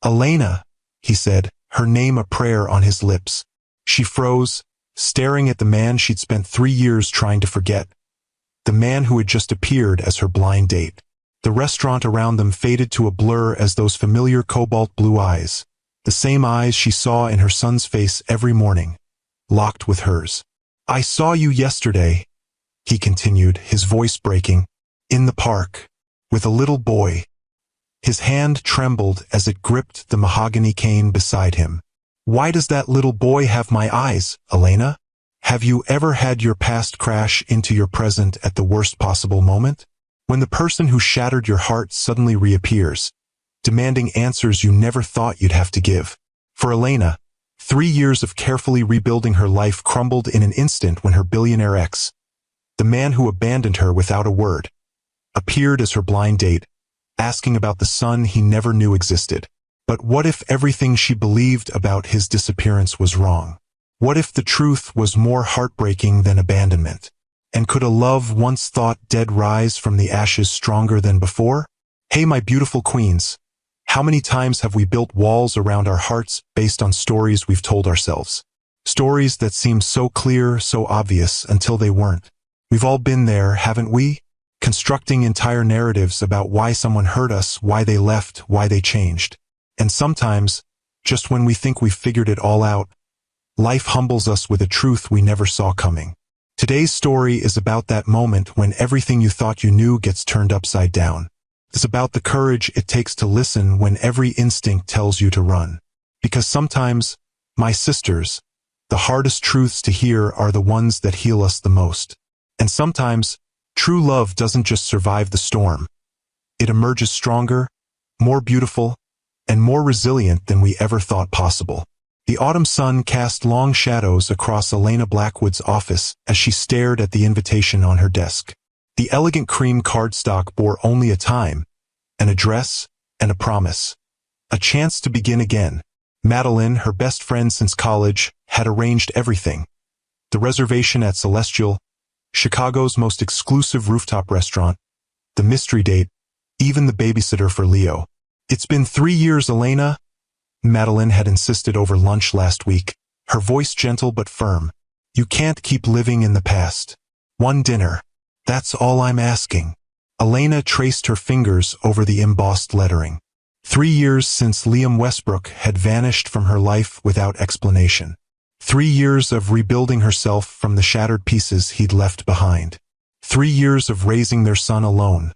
"Elena," he said, her name a prayer on his lips. She froze, staring at the man she'd spent 3 years trying to forget. The man who had just appeared as her blind date. The restaurant around them faded to a blur as those familiar cobalt blue eyes, the same eyes she saw in her son's face every morning, locked with hers. "I saw you yesterday," he continued, his voice breaking, "in the park, with a little boy." His hand trembled as it gripped the mahogany cane beside him. "Why does that little boy have my eyes, Elena? Have you ever had your past crash into your present at the worst possible moment? When the person who shattered your heart suddenly reappears, demanding answers you never thought you'd have to give." For Elena, 3 years of carefully rebuilding her life crumbled in an instant when her billionaire ex, the man who abandoned her without a word, appeared as her blind date, asking about the son he never knew existed. But what if everything she believed about his disappearance was wrong? What if the truth was more heartbreaking than abandonment? And could a love once thought dead rise from the ashes stronger than before? Hey, my beautiful queens, how many times have we built walls around our hearts based on stories we've told ourselves? Stories that seemed so clear, so obvious, until they weren't. We've all been there, haven't we? Constructing entire narratives about why someone hurt us, why they left, why they changed. And sometimes, just when we think we've figured it all out, life humbles us with a truth we never saw coming. Today's story is about that moment when everything you thought you knew gets turned upside down. It's about the courage it takes to listen when every instinct tells you to run. Because sometimes, my sisters, the hardest truths to hear are the ones that heal us the most. And sometimes, true love doesn't just survive the storm. It emerges stronger, more beautiful, and more resilient than we ever thought possible. The autumn sun cast long shadows across Elena Blackwood's office as she stared at the invitation on her desk. The elegant cream cardstock bore only a time, an address, and a promise. A chance to begin again. Madeline, her best friend since college, had arranged everything. The reservation at Celestial, Chicago's most exclusive rooftop restaurant, the mystery date, even the babysitter for Leo. "It's been 3 years, Elena," Madeline had insisted over lunch last week, her voice gentle but firm. "You can't keep living in the past. One dinner. That's all I'm asking." Elena traced her fingers over the embossed lettering. 3 years since Liam Westbrook had vanished from her life without explanation. 3 years of rebuilding herself from the shattered pieces he'd left behind. 3 years of raising their son alone.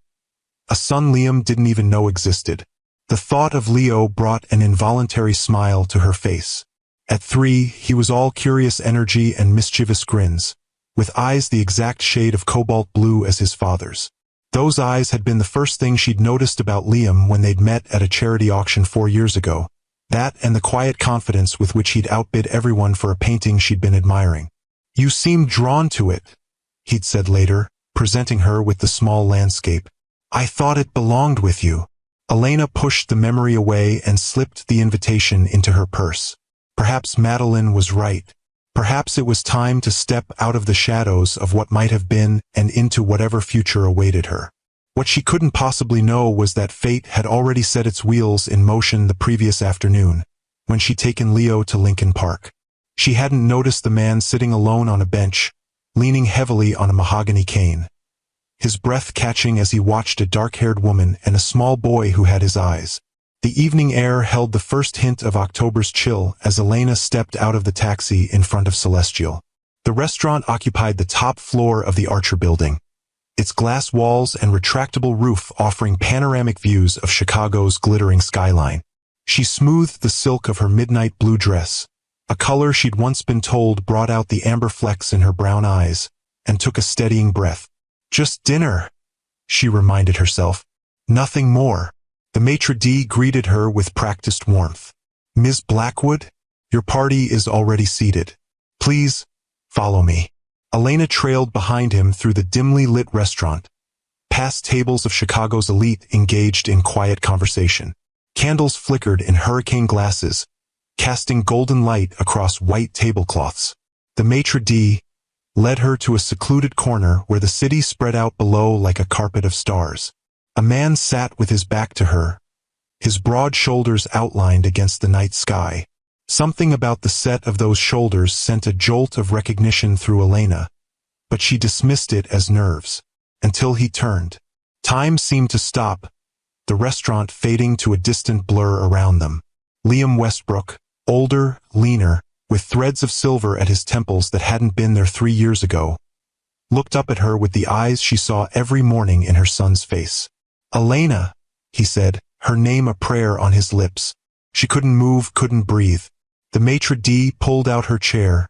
A son Liam didn't even know existed. The thought of Leo brought an involuntary smile to her face. At 3, he was all curious energy and mischievous grins, with eyes the exact shade of cobalt blue as his father's. Those eyes had been the first thing she'd noticed about Liam when they'd met at a charity auction 4 years ago. That and the quiet confidence with which he'd outbid everyone for a painting she'd been admiring. "You seemed drawn to it," he'd said later, presenting her with the small landscape. "I thought it belonged with you." Elena pushed the memory away and slipped the invitation into her purse. Perhaps Madeline was right. Perhaps it was time to step out of the shadows of what might have been and into whatever future awaited her. What she couldn't possibly know was that fate had already set its wheels in motion the previous afternoon, when she'd taken Leo to Lincoln Park. She hadn't noticed the man sitting alone on a bench, leaning heavily on a mahogany cane, his breath catching as he watched a dark-haired woman and a small boy who had his eyes. The evening air held the first hint of October's chill as Elena stepped out of the taxi in front of Celestial. The restaurant occupied the top floor of the Archer building, its glass walls and retractable roof offering panoramic views of Chicago's glittering skyline. She smoothed the silk of her midnight blue dress, a color she'd once been told brought out the amber flecks in her brown eyes, and took a steadying breath. "Just dinner," she reminded herself. "Nothing more." The maitre d' greeted her with practiced warmth. "Ms. Blackwood, your party is already seated. Please, follow me." Elena trailed behind him through the dimly lit restaurant, past tables of Chicago's elite engaged in quiet conversation. Candles flickered in hurricane glasses, casting golden light across white tablecloths. The maitre d' led her to a secluded corner where the city spread out below like a carpet of stars. A man sat with his back to her, his broad shoulders outlined against the night sky. Something about the set of those shoulders sent a jolt of recognition through Elena, but she dismissed it as nerves. Until he turned. Time seemed to stop, the restaurant fading to a distant blur around them. Liam Westbrook, older, leaner, with threads of silver at his temples that hadn't been there 3 years ago, looked up at her with the eyes she saw every morning in her son's face. "Elena," he said, her name a prayer on his lips. She couldn't move, couldn't breathe. The maitre d' pulled out her chair,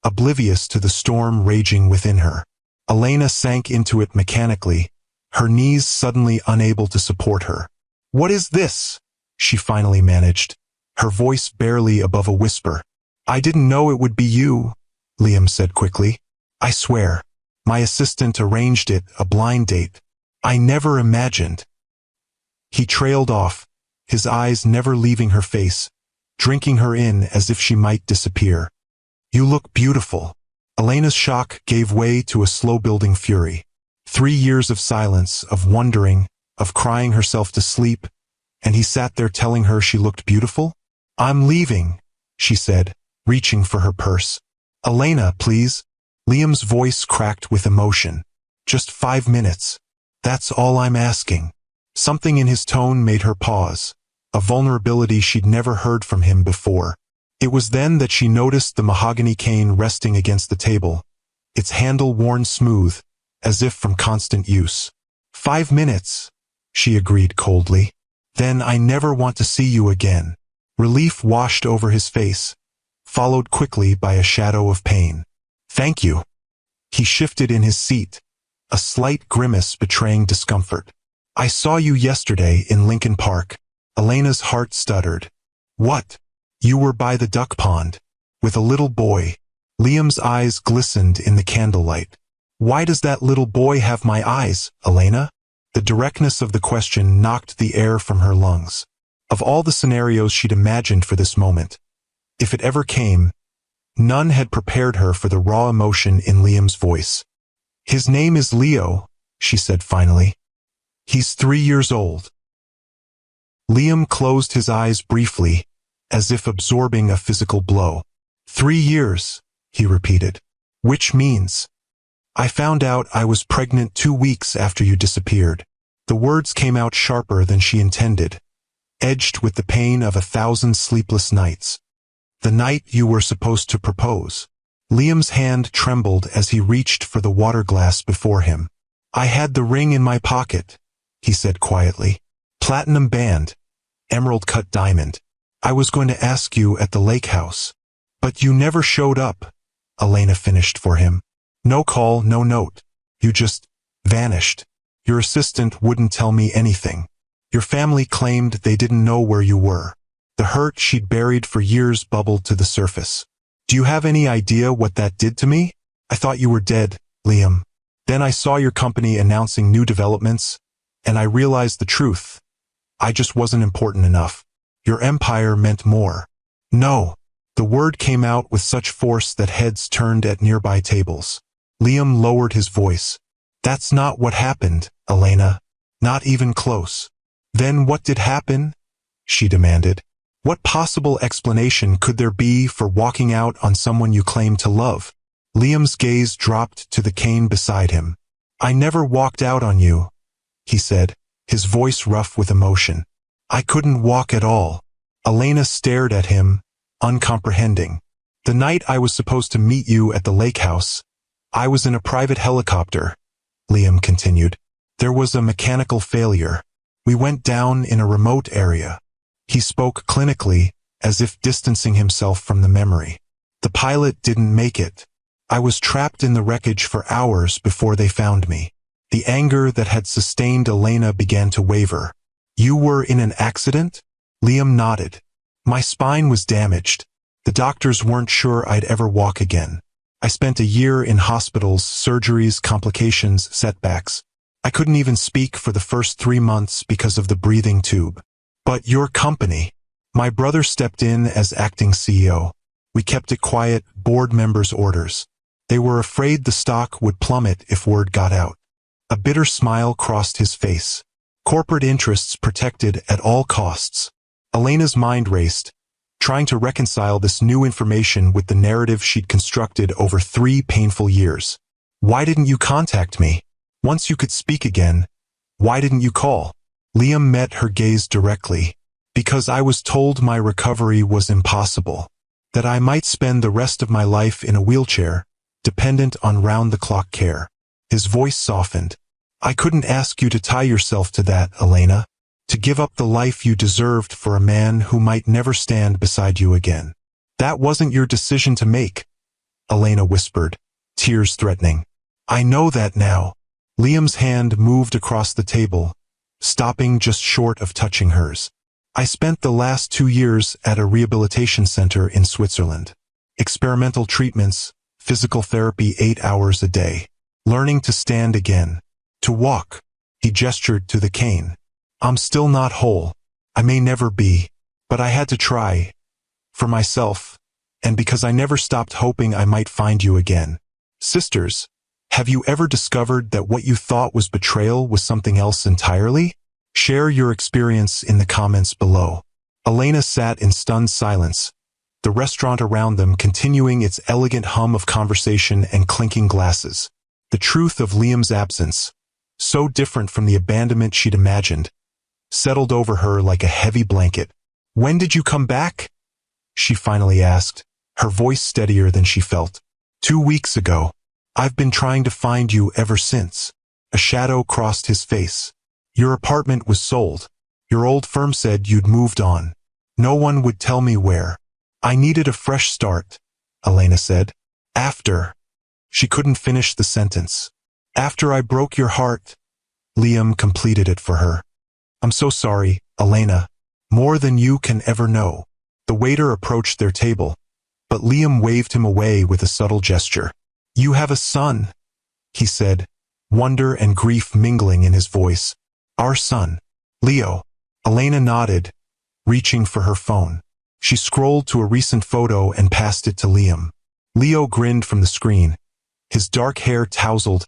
oblivious to the storm raging within her. Elena sank into it mechanically, her knees suddenly unable to support her. "What is this?" she finally managed, her voice barely above a whisper. "I didn't know it would be you," Liam said quickly. "I swear. My assistant arranged it, a blind date. I never imagined." He trailed off, his eyes never leaving her face, drinking her in as if she might disappear. "You look beautiful." Elena's shock gave way to a slow-building fury. 3 years of silence, of wondering, of crying herself to sleep, and he sat there telling her she looked beautiful? "I'm leaving," she said, reaching for her purse. "Elena, please." Liam's voice cracked with emotion. "Just 5 minutes. That's all I'm asking." Something in his tone made her pause, a vulnerability she'd never heard from him before. It was then that she noticed the mahogany cane resting against the table, its handle worn smooth, as if from constant use. 5 minutes, she agreed coldly. "Then I never want to see you again." Relief washed over his face, followed quickly by a shadow of pain. "Thank you." He shifted in his seat, a slight grimace betraying discomfort. "I saw you yesterday in Lincoln Park." Elena's heart stuttered. "What? You were by the duck pond, with a little boy." Liam's eyes glistened in the candlelight. "Why does that little boy have my eyes, Elena?" The directness of the question knocked the air from her lungs. Of all the scenarios she'd imagined for this moment, if it ever came, none had prepared her for the raw emotion in Liam's voice. "His name is Leo," she said finally. "He's 3 years old." Liam closed his eyes briefly, as if absorbing a physical blow. 3 years, he repeated. "Which means?" "I found out I was pregnant 2 weeks after you disappeared." The words came out sharper than she intended, edged with the pain of 1,000 sleepless nights. "The night you were supposed to propose." Liam's hand trembled as he reached for the water glass before him. "I had the ring in my pocket," he said quietly. "Platinum band, emerald-cut diamond. I was going to ask you at the lake house. But you never showed up," Elena finished for him. "No call, no note. You just vanished. Your assistant wouldn't tell me anything. Your family claimed they didn't know where you were." The hurt she'd buried for years bubbled to the surface. "Do you have any idea what that did to me? I thought you were dead, Liam. Then I saw your company announcing new developments, and I realized the truth. I just wasn't important enough. Your empire meant more." "No." The word came out with such force that heads turned at nearby tables. Liam lowered his voice. "That's not what happened, Elena. Not even close." "Then what did happen?" she demanded. "What possible explanation could there be for walking out on someone you claim to love?" Liam's gaze dropped to the cane beside him. "I never walked out on you," he said, his voice rough with emotion. "I couldn't walk at all." Elena stared at him, uncomprehending. "The night I was supposed to meet you at the lake house, I was in a private helicopter," Liam continued. "There was a mechanical failure. We went down in a remote area." He spoke clinically, as if distancing himself from the memory. "The pilot didn't make it. I was trapped in the wreckage for hours before they found me." The anger that had sustained Elena began to waver. "You were in an accident?" Liam nodded. "My spine was damaged. The doctors weren't sure I'd ever walk again. I spent a year in hospitals, surgeries, complications, setbacks. I couldn't even speak for the first 3 months because of the breathing tube. But your company." "My brother stepped in as acting CEO. We kept it quiet, board members' orders. They were afraid the stock would plummet if word got out." A bitter smile crossed his face. Corporate interests protected at all costs. Elena's mind raced, trying to reconcile this new information with the narrative she'd constructed over 3 painful years. Why didn't you contact me? Once you could speak again, why didn't you call? Liam met her gaze directly. Because I was told my recovery was impossible. That I might spend the rest of my life in a wheelchair, dependent on round-the-clock care. His voice softened. I couldn't ask you to tie yourself to that, Elena. To give up the life you deserved for a man who might never stand beside you again. That wasn't your decision to make, Elena whispered, tears threatening. I know that now. Liam's hand moved across the table, stopping just short of touching hers. I spent the last 2 years at a rehabilitation center in Switzerland. Experimental treatments, physical therapy 8 hours a day. Learning to stand again. To walk. He gestured to the cane. I'm still not whole. I may never be. But I had to try. For myself. And because I never stopped hoping I might find you again. Sisters, have you ever discovered that what you thought was betrayal was something else entirely? Share your experience in the comments below. Elena sat in stunned silence, the restaurant around them continuing its elegant hum of conversation and clinking glasses. The truth of Liam's absence, so different from the abandonment she'd imagined, settled over her like a heavy blanket. When did you come back? She finally asked, her voice steadier than she felt. 2 weeks ago. I've been trying to find you ever since. A shadow crossed his face. Your apartment was sold. Your old firm said you'd moved on. No one would tell me where. I needed a fresh start, Elena said. After. She couldn't finish the sentence. After I broke your heart. Liam completed it for her. I'm so sorry, Elena. More than you can ever know. The waiter approached their table, but Liam waved him away with a subtle gesture. You have a son, he said, wonder and grief mingling in his voice. Our son, Leo. Elena nodded, reaching for her phone. She scrolled to a recent photo and passed it to Liam. Leo grinned from the screen, his dark hair tousled,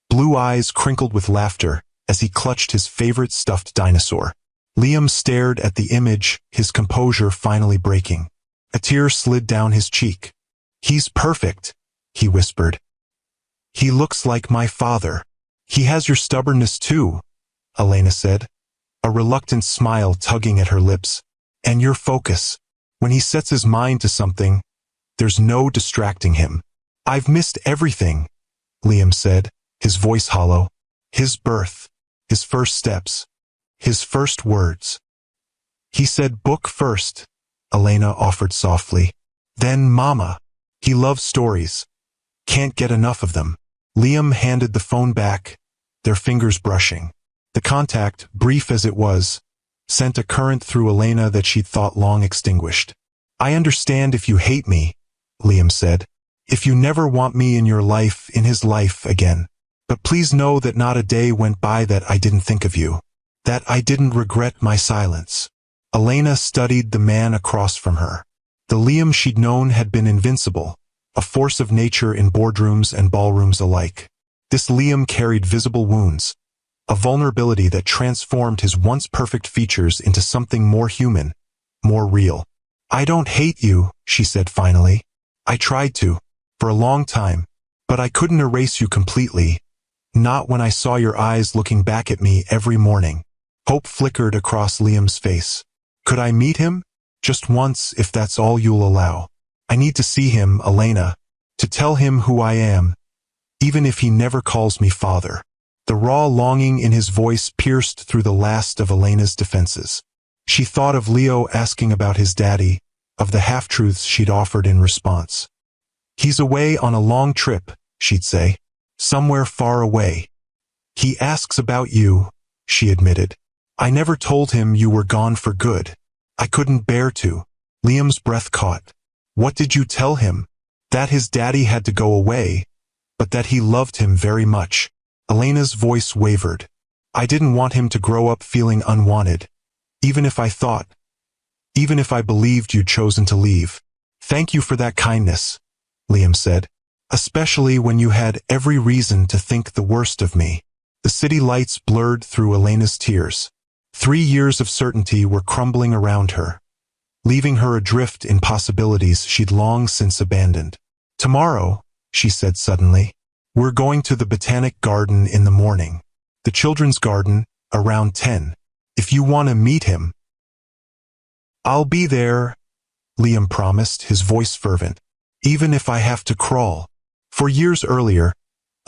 blue eyes crinkled with laughter as he clutched his favorite stuffed dinosaur. Liam stared at the image, his composure finally breaking. A tear slid down his cheek. He's perfect, he whispered. He looks like my father. He has your stubbornness too, Elena said, a reluctant smile tugging at her lips. And your focus. When he sets his mind to something, there's no distracting him. I've missed everything, Liam said, his voice hollow. His birth, his first steps, his first words. He said book first, Elena offered softly. Then mama. He loves stories. Can't get enough of them. Liam handed the phone back, their fingers brushing. The contact, brief as it was, sent a current through Elena that she'd thought long extinguished. I understand if you hate me, Liam said. If you never want me in your life, in his life again. But please know that not a day went by that I didn't think of you. That I didn't regret my silence. Elena studied the man across from her. The Liam she'd known had been invincible, a force of nature in boardrooms and ballrooms alike. This Liam carried visible wounds, a vulnerability that transformed his once perfect features into something more human, more real. I don't hate you, she said finally. I tried to, for a long time, but I couldn't erase you completely. Not when I saw your eyes looking back at me every morning. Hope flickered across Liam's face. Could I meet him? Just once, if that's all you'll allow. I need to see him, Elena, to tell him who I am, even if he never calls me father. The raw longing in his voice pierced through the last of Elena's defenses. She thought of Leo asking about his daddy, of the half-truths she'd offered in response. He's away on a long trip, she'd say. Somewhere far away. He asks about you, she admitted. I never told him you were gone for good. I couldn't bear to. Liam's breath caught. What did you tell him? That his daddy had to go away, but that he loved him very much. Elena's voice wavered. I didn't want him to grow up feeling unwanted, even if I believed you'd chosen to leave. Thank you for that kindness, Liam said, especially when you had every reason to think the worst of me. The city lights blurred through Elena's tears. 3 years of certainty were crumbling around her, leaving her adrift in possibilities she'd long since abandoned. "Tomorrow," she said suddenly, "we're going to the Botanic Garden in the morning. The children's garden, around 10. If you want to meet him." "I'll be there," Liam promised, his voice fervent. "Even if I have to crawl." For years earlier,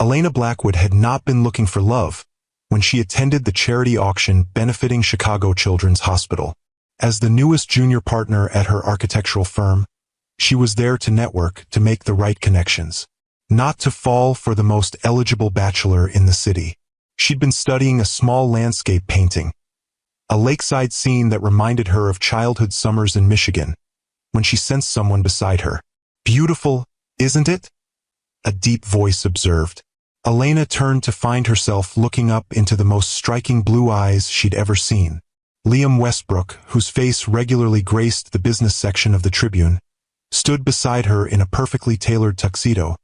Elena Blackwood had not been looking for love when she attended the charity auction benefiting Chicago Children's Hospital. As the newest junior partner at her architectural firm, she was there to network, to make the right connections, not to fall for the most eligible bachelor in the city. She'd been studying a small landscape painting, a lakeside scene that reminded her of childhood summers in Michigan, when she sensed someone beside her. "Beautiful, isn't it?" a deep voice observed. Elena turned to find herself looking up into the most striking blue eyes she'd ever seen. Liam Westbrook, whose face regularly graced the business section of the Tribune, stood beside her in a perfectly tailored tuxedo,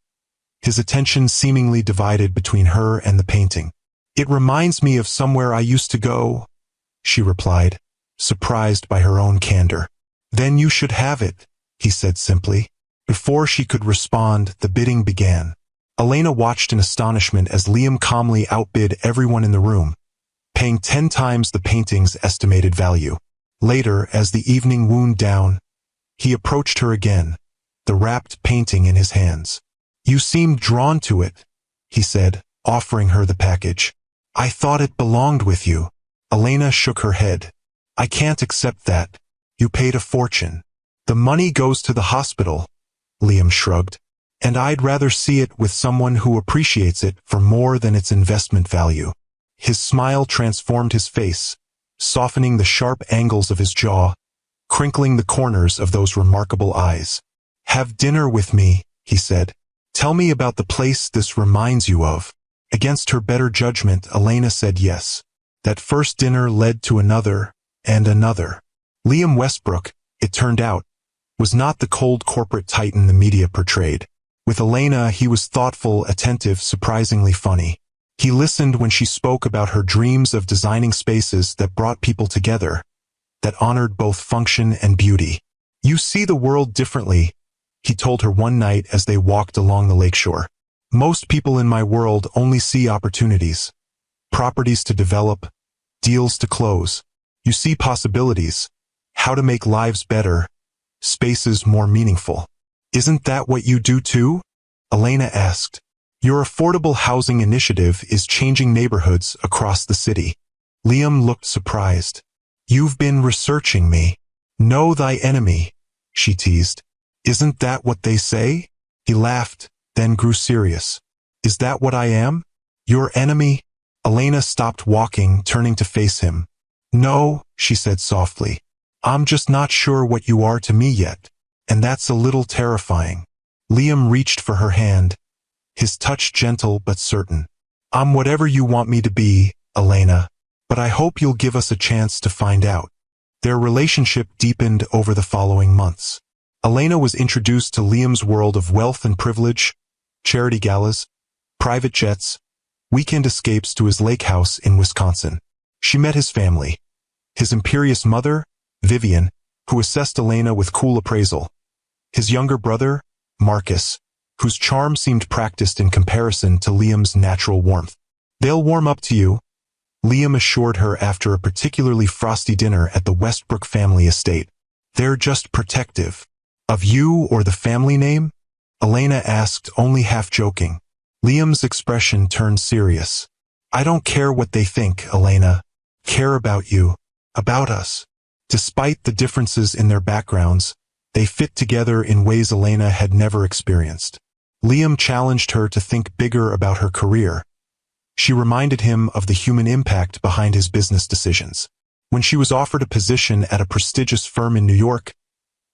his attention seemingly divided between her and the painting. "It reminds me of somewhere I used to go," she replied, surprised by her own candor. "Then you should have it," he said simply. Before she could respond, the bidding began. Elena watched in astonishment as Liam calmly outbid everyone in the room, paying 10 times the painting's estimated value. Later, as the evening wound down, he approached her again, the wrapped painting in his hands. "You seemed drawn to it," he said, offering her the package. "I thought it belonged with you." Elena shook her head. "I can't accept that. You paid a fortune." "The money goes to the hospital," Liam shrugged. "And I'd rather see it with someone who appreciates it for more than its investment value." His smile transformed his face, softening the sharp angles of his jaw, crinkling the corners of those remarkable eyes. "Have dinner with me," he said. "Tell me about the place this reminds you of." Against her better judgment, Elena said yes. That first dinner led to another, and another. Liam Westbrook, it turned out, was not the cold corporate titan the media portrayed. With Elena, he was thoughtful, attentive, surprisingly funny. He listened when she spoke about her dreams of designing spaces that brought people together, that honored both function and beauty. "You see the world differently," he told her one night as they walked along the lakeshore. "Most people in my world only see opportunities, properties to develop, deals to close. You see possibilities, how to make lives better, spaces more meaningful." "Isn't that what you do too?" Elena asked. "Your affordable housing initiative is changing neighborhoods across the city." Liam looked surprised. "You've been researching me." "Know thy enemy," she teased. "Isn't that what they say?" He laughed, then grew serious. "Is that what I am? Your enemy?" Elena stopped walking, turning to face him. "No," she said softly. "I'm just not sure what you are to me yet, and that's a little terrifying." Liam reached for her hand, his touch gentle but certain. "I'm whatever you want me to be, Elena, but I hope you'll give us a chance to find out." Their relationship deepened over the following months. Elena was introduced to Liam's world of wealth and privilege, charity galas, private jets, weekend escapes to his lake house in Wisconsin. She met his family, his imperious mother, Vivian, who assessed Elena with cool appraisal, his younger brother, Marcus, whose charm seemed practiced in comparison to Liam's natural warmth. "They'll warm up to you," Liam assured her after a particularly frosty dinner at the Westbrook family estate. "They're just protective." "Of you or the family name?" Elena asked, only half joking. Liam's expression turned serious. "I don't care what they think, Elena. Care about you, about us." Despite the differences in their backgrounds, they fit together in ways Elena had never experienced. Liam challenged her to think bigger about her career. She reminded him of the human impact behind his business decisions. When she was offered a position at a prestigious firm in New York,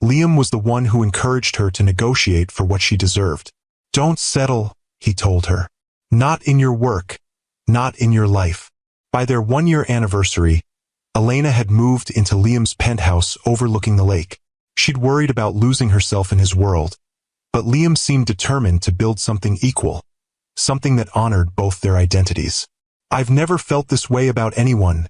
Liam was the one who encouraged her to negotiate for what she deserved. "Don't settle," he told her. "Not in your work, not in your life." By their 1-year anniversary, Elena had moved into Liam's penthouse overlooking the lake. She'd worried about losing herself in his world, but Liam seemed determined to build something equal, something that honored both their identities. I've never felt this way about anyone,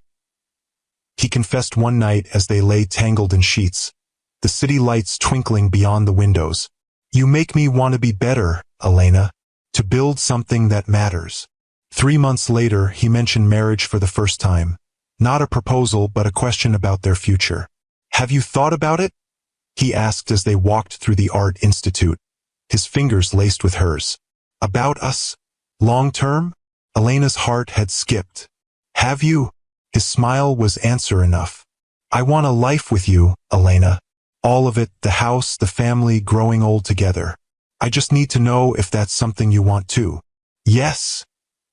he confessed one night as they lay tangled in sheets, the city lights twinkling beyond the windows. You make me want to be better, Elena, to build something that matters. 3 months later, he mentioned marriage for the first time. Not a proposal, but a question about their future. Have you thought about it? He asked as they walked through the Art Institute, his fingers laced with hers. About us? Long term? Elena's heart had skipped. Have you? His smile was answer enough. I want a life with you, Elena. All of it, the house, the family, growing old together. I just need to know if that's something you want too. Yes,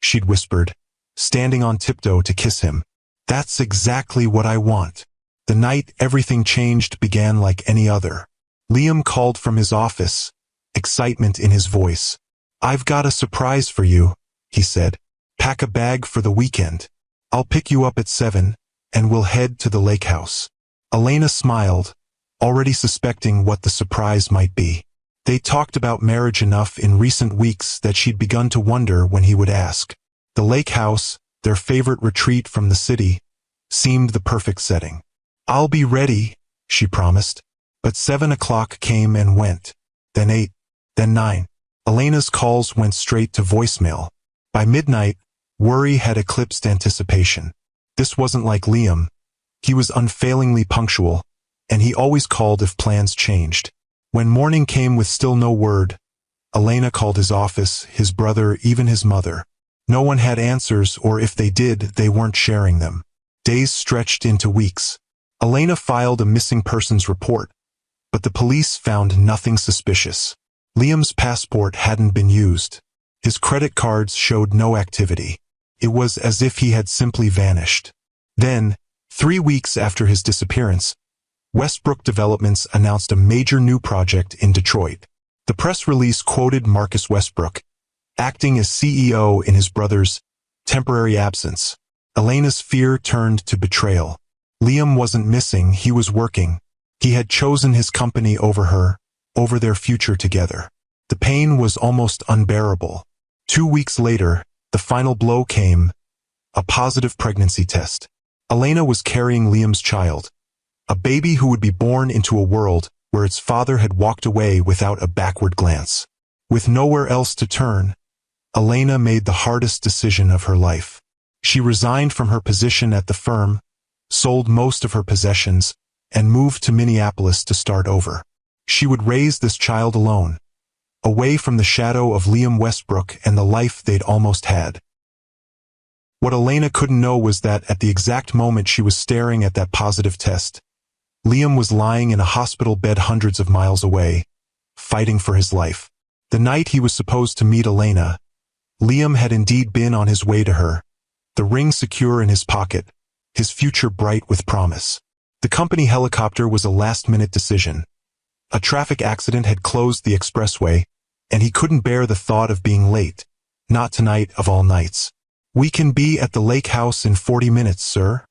she'd whispered, standing on tiptoe to kiss him. That's exactly what I want. The night everything changed began like any other. Liam called from his office, excitement in his voice. I've got a surprise for you, he said. Pack a bag for the weekend. I'll pick you up at 7, and we'll head to the lake house. Elena smiled, already suspecting what the surprise might be. They talked about marriage enough in recent weeks that she'd begun to wonder when he would ask. The lake house, their favorite retreat from the city, seemed the perfect setting. I'll be ready, she promised. But 7 o'clock came and went. Then 8, then 9. Elena's calls went straight to voicemail. By midnight, worry had eclipsed anticipation. This wasn't like Liam. He was unfailingly punctual, and he always called if plans changed. When morning came with still no word, Elena called his office, his brother, even his mother. No one had answers, or if they did, they weren't sharing them. Days stretched into weeks. Elena filed a missing persons report, but the police found nothing suspicious. Liam's passport hadn't been used. His credit cards showed no activity. It was as if he had simply vanished. Then, 3 weeks after his disappearance, Westbrook Developments announced a major new project in Detroit. The press release quoted Marcus Westbrook, acting as CEO in his brother's temporary absence. Elena's fear turned to betrayal. Liam wasn't missing, he was working. He had chosen his company over her, over their future together. The pain was almost unbearable. 2 weeks later, the final blow came, a positive pregnancy test. Elena was carrying Liam's child, a baby who would be born into a world where its father had walked away without a backward glance. With nowhere else to turn, Elena made the hardest decision of her life. She resigned from her position at the firm, sold most of her possessions, and moved to Minneapolis to start over. She would raise this child alone, away from the shadow of Liam Westbrook and the life they'd almost had. What Elena couldn't know was that at the exact moment she was staring at that positive test, Liam was lying in a hospital bed hundreds of miles away, fighting for his life. The night he was supposed to meet Elena, Liam had indeed been on his way to her, the ring secure in his pocket, his future bright with promise. The company helicopter was a last-minute decision. A traffic accident had closed the expressway, and he couldn't bear the thought of being late. Not tonight of all nights. We can be at the lake house in 40 minutes, sir,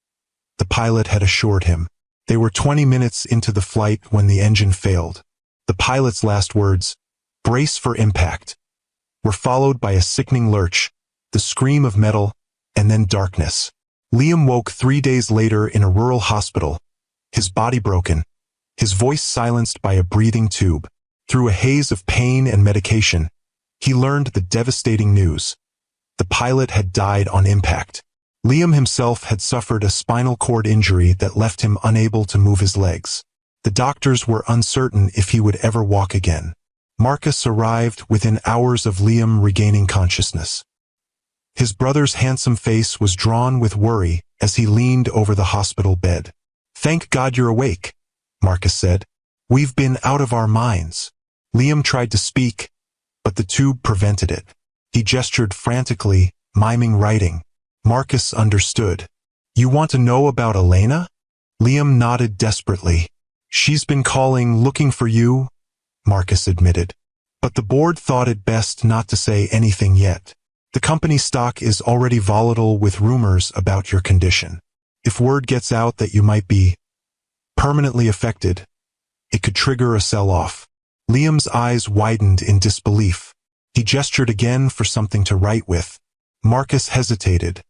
the pilot had assured him. They were 20 minutes into the flight when the engine failed. The pilot's last words, "Brace for impact," were followed by a sickening lurch, the scream of metal, and then darkness. Liam woke 3 days later in a rural hospital, his body broken, his voice silenced by a breathing tube. Through a haze of pain and medication, he learned the devastating news. The pilot had died on impact. Liam himself had suffered a spinal cord injury that left him unable to move his legs. The doctors were uncertain if he would ever walk again. Marcus arrived within hours of Liam regaining consciousness. His brother's handsome face was drawn with worry as he leaned over the hospital bed. "Thank God you're awake," Marcus said. "We've been out of our minds." Liam tried to speak, but the tube prevented it. He gestured frantically, miming writing. Marcus understood. "You want to know about Elena?" Liam nodded desperately. "She's been calling, looking for you," Marcus admitted. "But the board thought it best not to say anything yet. The company stock is already volatile with rumors about your condition. If word gets out that you might be permanently affected, it could trigger a sell-off." Liam's eyes widened in disbelief. He gestured again for something to write with. Marcus hesitated.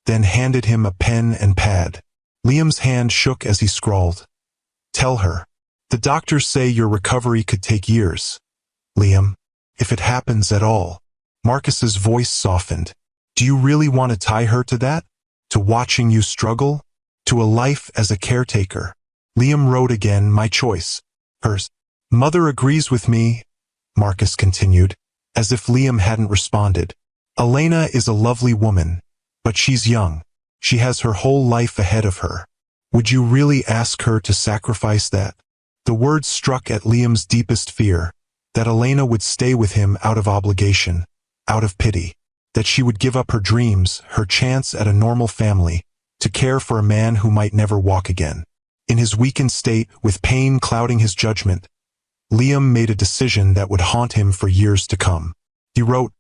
then handed him a pen and pad. Liam's hand shook as he scrawled. Tell her. The doctors say your recovery could take years. Liam, if it happens at all. Marcus's voice softened. Do you really want to tie her to that? To watching you struggle? To a life as a caretaker? Liam wrote again, my choice. Hers. Mother agrees with me, Marcus continued, as if Liam hadn't responded. Elena is a lovely woman, but she's young. She has her whole life ahead of her. Would you really ask her to sacrifice that? The words struck at Liam's deepest fear, that Elena would stay with him out of obligation, out of pity, that she would give up her dreams, her chance at a normal family, to care for a man who might never walk again. In his weakened state, with pain clouding his judgment, Liam made a decision that would haunt him for years to come. He wrote,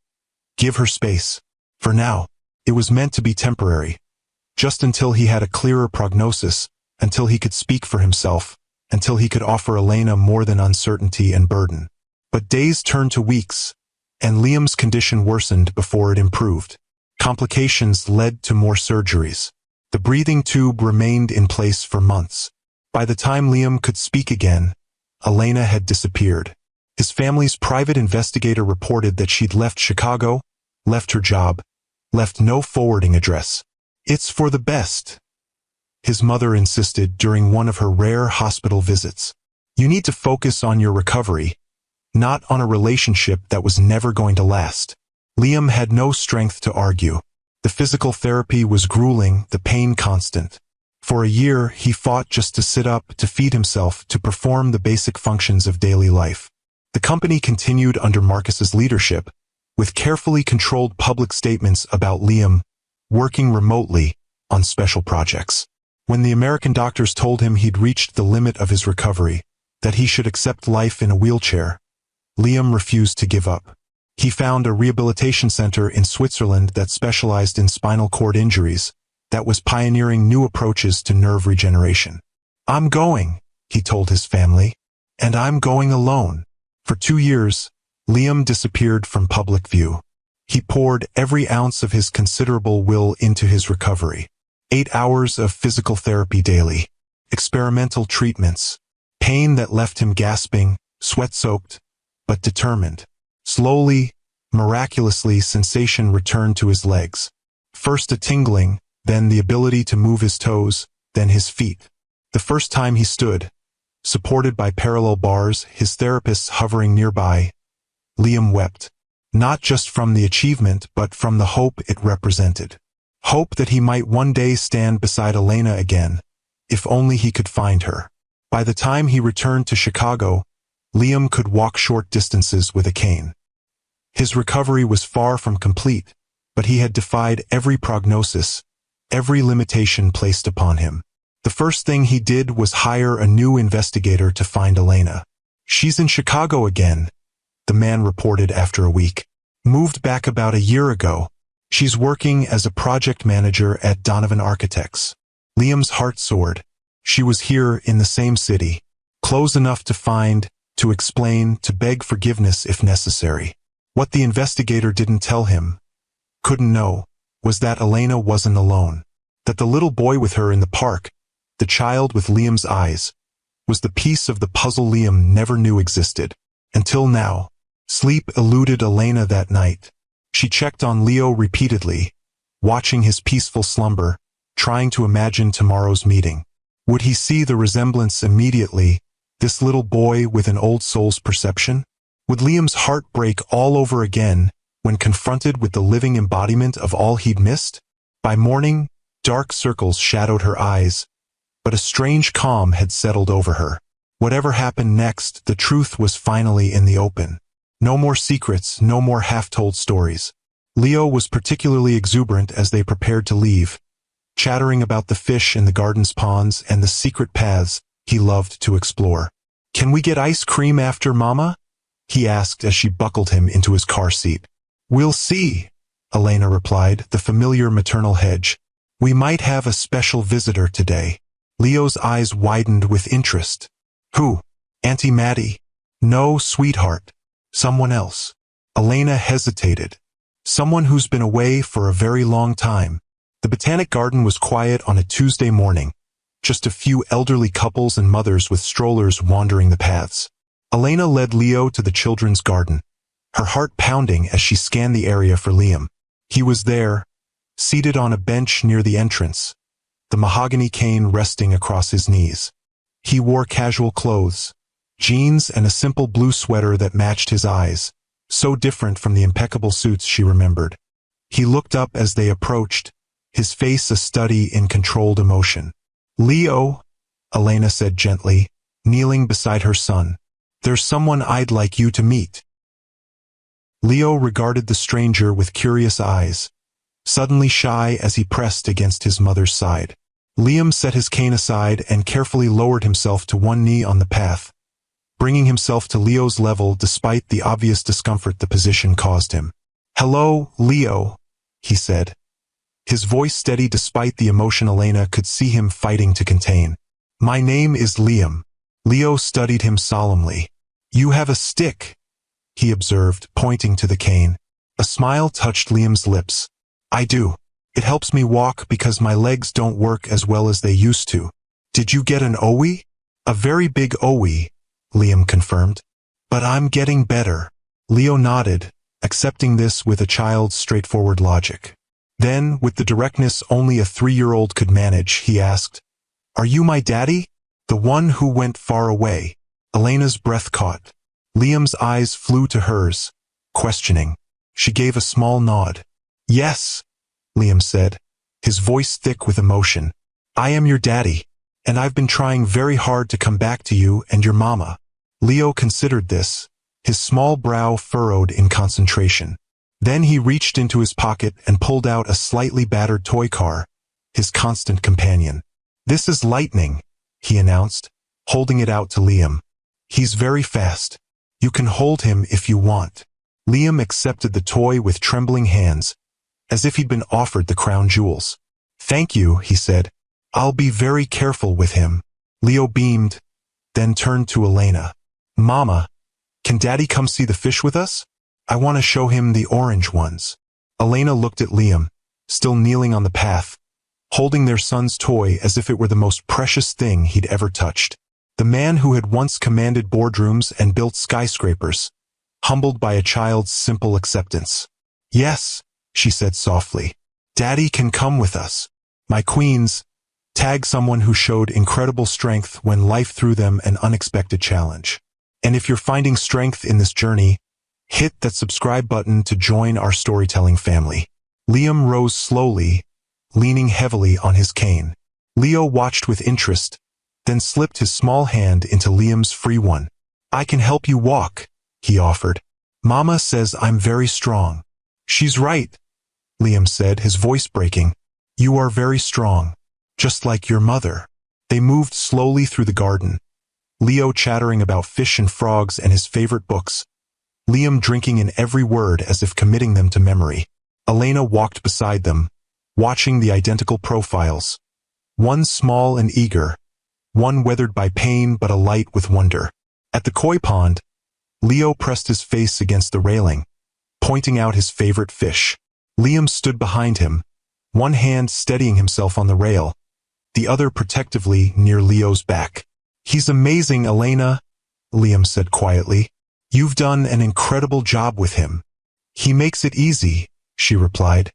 give her space. For now, it was meant to be temporary, just until he had a clearer prognosis, until he could speak for himself, until he could offer Elena more than uncertainty and burden. But days turned to weeks, and Liam's condition worsened before it improved. Complications led to more surgeries. The breathing tube remained in place for months. By the time Liam could speak again, Elena had disappeared. His family's private investigator reported that she'd left Chicago, left her job, left no forwarding address. It's for the best, his mother insisted during one of her rare hospital visits. You need to focus on your recovery, not on a relationship that was never going to last. Liam had no strength to argue. The physical therapy was grueling, the pain constant. For a year, he fought just to sit up, to feed himself, to perform the basic functions of daily life. The company continued under Marcus's leadership, with carefully controlled public statements about Liam working remotely on special projects. When the American doctors told him he'd reached the limit of his recovery, that he should accept life in a wheelchair, Liam refused to give up. He found a rehabilitation center in Switzerland that specialized in spinal cord injuries, that was pioneering new approaches to nerve regeneration. I'm going, he told his family, and I'm going alone. For 2 years, Liam disappeared from public view. He poured every ounce of his considerable will into his recovery. 8 hours of physical therapy daily, experimental treatments, pain that left him gasping, sweat-soaked, but determined. Slowly, miraculously, sensation returned to his legs. First a tingling, then the ability to move his toes, then his feet. The first time he stood, supported by parallel bars, his therapists hovering nearby, Liam wept. Not just from the achievement, but from the hope it represented. Hope that he might one day stand beside Elena again, if only he could find her. By the time he returned to Chicago, Liam could walk short distances with a cane. His recovery was far from complete, but he had defied every prognosis, every limitation placed upon him. The first thing he did was hire a new investigator to find Elena. She's in Chicago again, the man reported after a week. Moved back about a year ago. She's working as a project manager at Donovan Architects. Liam's heart soared. She was here in the same city, close enough to find, to explain, to beg forgiveness if necessary. What the investigator didn't tell him, couldn't know, was that Elena wasn't alone. That the little boy with her in the park, the child with Liam's eyes, was the piece of the puzzle Liam never knew existed. Until now. Sleep eluded Elena that night. She checked on Leo repeatedly, watching his peaceful slumber, trying to imagine tomorrow's meeting. Would he see the resemblance immediately, this little boy with an old soul's perception? Would Liam's heart break all over again when confronted with the living embodiment of all he'd missed? By morning, dark circles shadowed her eyes, but a strange calm had settled over her. Whatever happened next, the truth was finally in the open. No more secrets, no more half-told stories. Leo was particularly exuberant as they prepared to leave, chattering about the fish in the garden's ponds and the secret paths he loved to explore. Can we get ice cream after, Mama? He asked as she buckled him into his car seat. We'll see, Elena replied, the familiar maternal hedge. We might have a special visitor today. Leo's eyes widened with interest. Who? Auntie Maddie? No, sweetheart. Someone else. Elena hesitated. Someone who's been away for a very long time. The botanic garden was quiet on a Tuesday morning, just a few elderly couples and mothers with strollers wandering the paths. Elena led Leo to the children's garden, her heart pounding as she scanned the area for Liam. He was there, seated on a bench near the entrance, the mahogany cane resting across his knees. He wore casual clothes, jeans and a simple blue sweater that matched his eyes, so different from the impeccable suits she remembered. He looked up as they approached, his face a study in controlled emotion. "Leo," Elena said gently, kneeling beside her son, "there's someone I'd like you to meet." Leo regarded the stranger with curious eyes, suddenly shy as he pressed against his mother's side. Liam set his cane aside and carefully lowered himself to one knee on the path, bringing himself to Leo's level despite the obvious discomfort the position caused him. "Hello, Leo," he said, his voice steady despite the emotion Elena could see him fighting to contain. "My name is Liam." Leo studied him solemnly. "You have a stick," he observed, pointing to the cane. A smile touched Liam's lips. "I do. It helps me walk because my legs don't work as well as they used to." "Did you get an OE?" "A very big OE," Liam confirmed. "But I'm getting better." Leo nodded, accepting this with a child's straightforward logic. Then, with the directness only a 3-year-old could manage, he asked, "Are you my daddy? The one who went far away?" Elena's breath caught. Liam's eyes flew to hers, questioning. She gave a small nod. "Yes," Liam said, his voice thick with emotion. "I am your daddy, and I've been trying very hard to come back to you and your mama." Leo considered this, his small brow furrowed in concentration. Then he reached into his pocket and pulled out a slightly battered toy car, his constant companion. "This is Lightning," he announced, holding it out to Liam. "He's very fast. You can hold him if you want." Liam accepted the toy with trembling hands, as if he'd been offered the crown jewels. "Thank you," he said. "I'll be very careful with him." Leo beamed, then turned to Elena. "Mama, can Daddy come see the fish with us? I want to show him the orange ones." Elena looked at Liam, still kneeling on the path, holding their son's toy as if it were the most precious thing he'd ever touched. The man who had once commanded boardrooms and built skyscrapers, humbled by a child's simple acceptance. "Yes," she said softly. "Daddy can come with us. My queens, tag someone who showed incredible strength when life threw them an unexpected challenge. And if you're finding strength in this journey, hit that subscribe button to join our storytelling family." Liam rose slowly, leaning heavily on his cane. Leo watched with interest, then slipped his small hand into Liam's free one. "I can help you walk," he offered. "Mama says I'm very strong." "She's right," Liam said, his voice breaking. "You are very strong, just like your mother." They moved slowly through the garden, Leo chattering about fish and frogs and his favorite books, Liam drinking in every word as if committing them to memory. Elena walked beside them, watching the identical profiles. One small and eager, one weathered by pain but alight with wonder. At the koi pond, Leo pressed his face against the railing, pointing out his favorite fish. Liam stood behind him, one hand steadying himself on the rail, the other protectively near Leo's back. "He's amazing, Elena," Liam said quietly. "You've done an incredible job with him." "He makes it easy," she replied.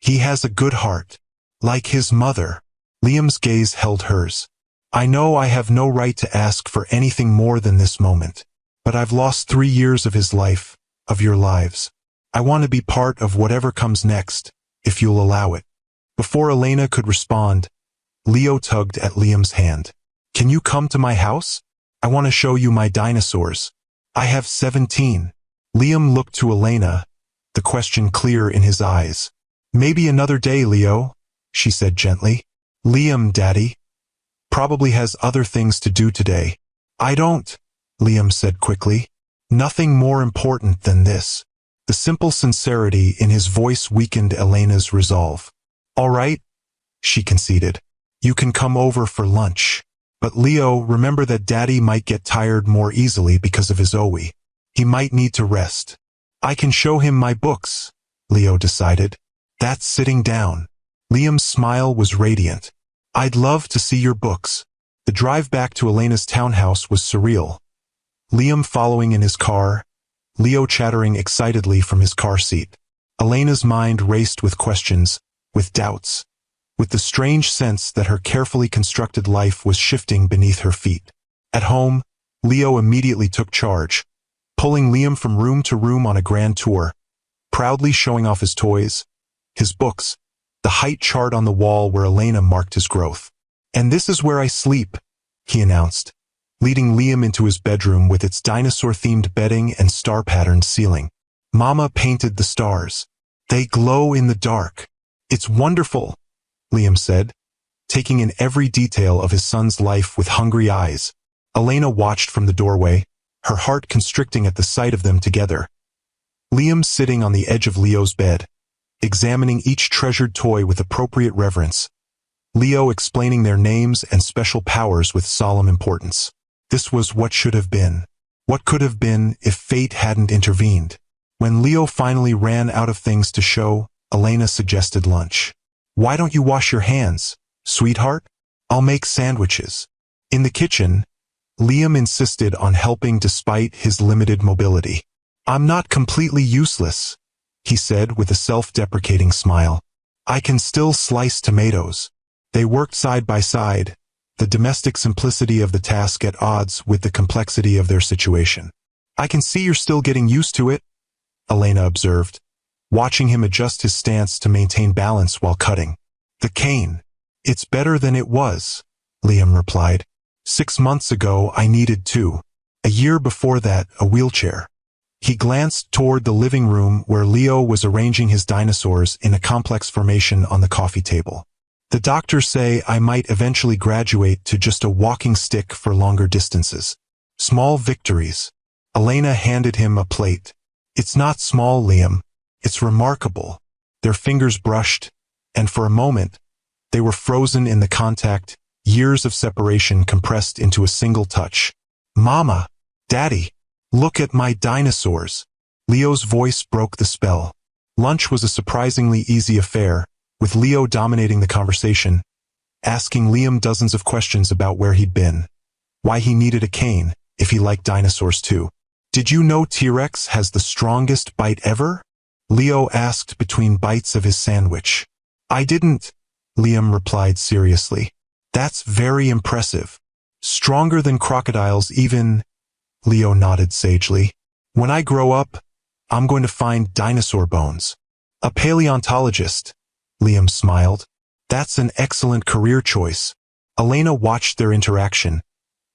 "He has a good heart, like his mother." Liam's gaze held hers. "I know I have no right to ask for anything more than this moment, but I've lost 3 years of his life, of your lives. I want to be part of whatever comes next, if you'll allow it." Before Elena could respond, Leo tugged at Liam's hand. "Can you come to my house? I want to show you my dinosaurs. I have 17. Liam looked to Elena, the question clear in his eyes. "Maybe another day, Leo," she said gently. "Liam, Daddy, probably has other things to do today." "I don't," Liam said quickly. "Nothing more important than this." The simple sincerity in his voice weakened Elena's resolve. "All right," she conceded. "You can come over for lunch. But Leo, remember that Daddy might get tired more easily because of his OE. He might need to rest." "I can show him my books," Leo decided. "That's sitting down." Liam's smile was radiant. I'd love to see your books. The drive back to Elena's townhouse was surreal. Liam following in his car, Leo chattering excitedly from his car seat. Elena's mind raced with questions, with doubts, with the strange sense that her carefully constructed life was shifting beneath her feet. At home, Leo immediately took charge, pulling Liam from room to room on a grand tour, proudly showing off his toys, his books, the height chart on the wall where Elena marked his growth. "And this is where I sleep," he announced, leading Liam into his bedroom with its dinosaur-themed bedding and star-patterned ceiling. "Mama painted the stars. They glow in the dark. It's wonderful," Liam said, taking in every detail of his son's life with hungry eyes. Elena watched from the doorway, her heart constricting at the sight of them together. Liam sitting on the edge of Leo's bed, examining each treasured toy with appropriate reverence. Leo explaining their names and special powers with solemn importance. This was what should have been. What could have been if fate hadn't intervened. When Leo finally ran out of things to show, Elena suggested lunch. "Why don't you wash your hands, sweetheart? I'll make sandwiches." In the kitchen, Liam insisted on helping despite his limited mobility. "I'm not completely useless," he said with a self-deprecating smile. "I can still slice tomatoes." They worked side by side, the domestic simplicity of the task at odds with the complexity of their situation. "I can see you're still getting used to it," Elena observed, watching him adjust his stance to maintain balance while cutting. "The cane. It's better than it was," Liam replied. 6 months ago I needed 2. A year before that, a wheelchair." He glanced toward the living room where Leo was arranging his dinosaurs in a complex formation on the coffee table. "The doctors say I might eventually graduate to just a walking stick for longer distances." "Small victories." Elena handed him a plate. "It's not small, Liam. It's remarkable." Their fingers brushed, and for a moment, they were frozen in the contact, years of separation compressed into a single touch. "Mama, Daddy, look at my dinosaurs." Leo's voice broke the spell. Lunch was a surprisingly easy affair, with Leo dominating the conversation, asking Liam dozens of questions about where he'd been, why he needed a cane, if he liked dinosaurs too. "Did you know T-Rex has the strongest bite ever?" Leo asked between bites of his sandwich. "I didn't," Liam replied seriously. "That's very impressive. Stronger than crocodiles even," Leo nodded sagely. "When I grow up, I'm going to find dinosaur bones." "A paleontologist," Liam smiled. "That's an excellent career choice." Elena watched their interaction,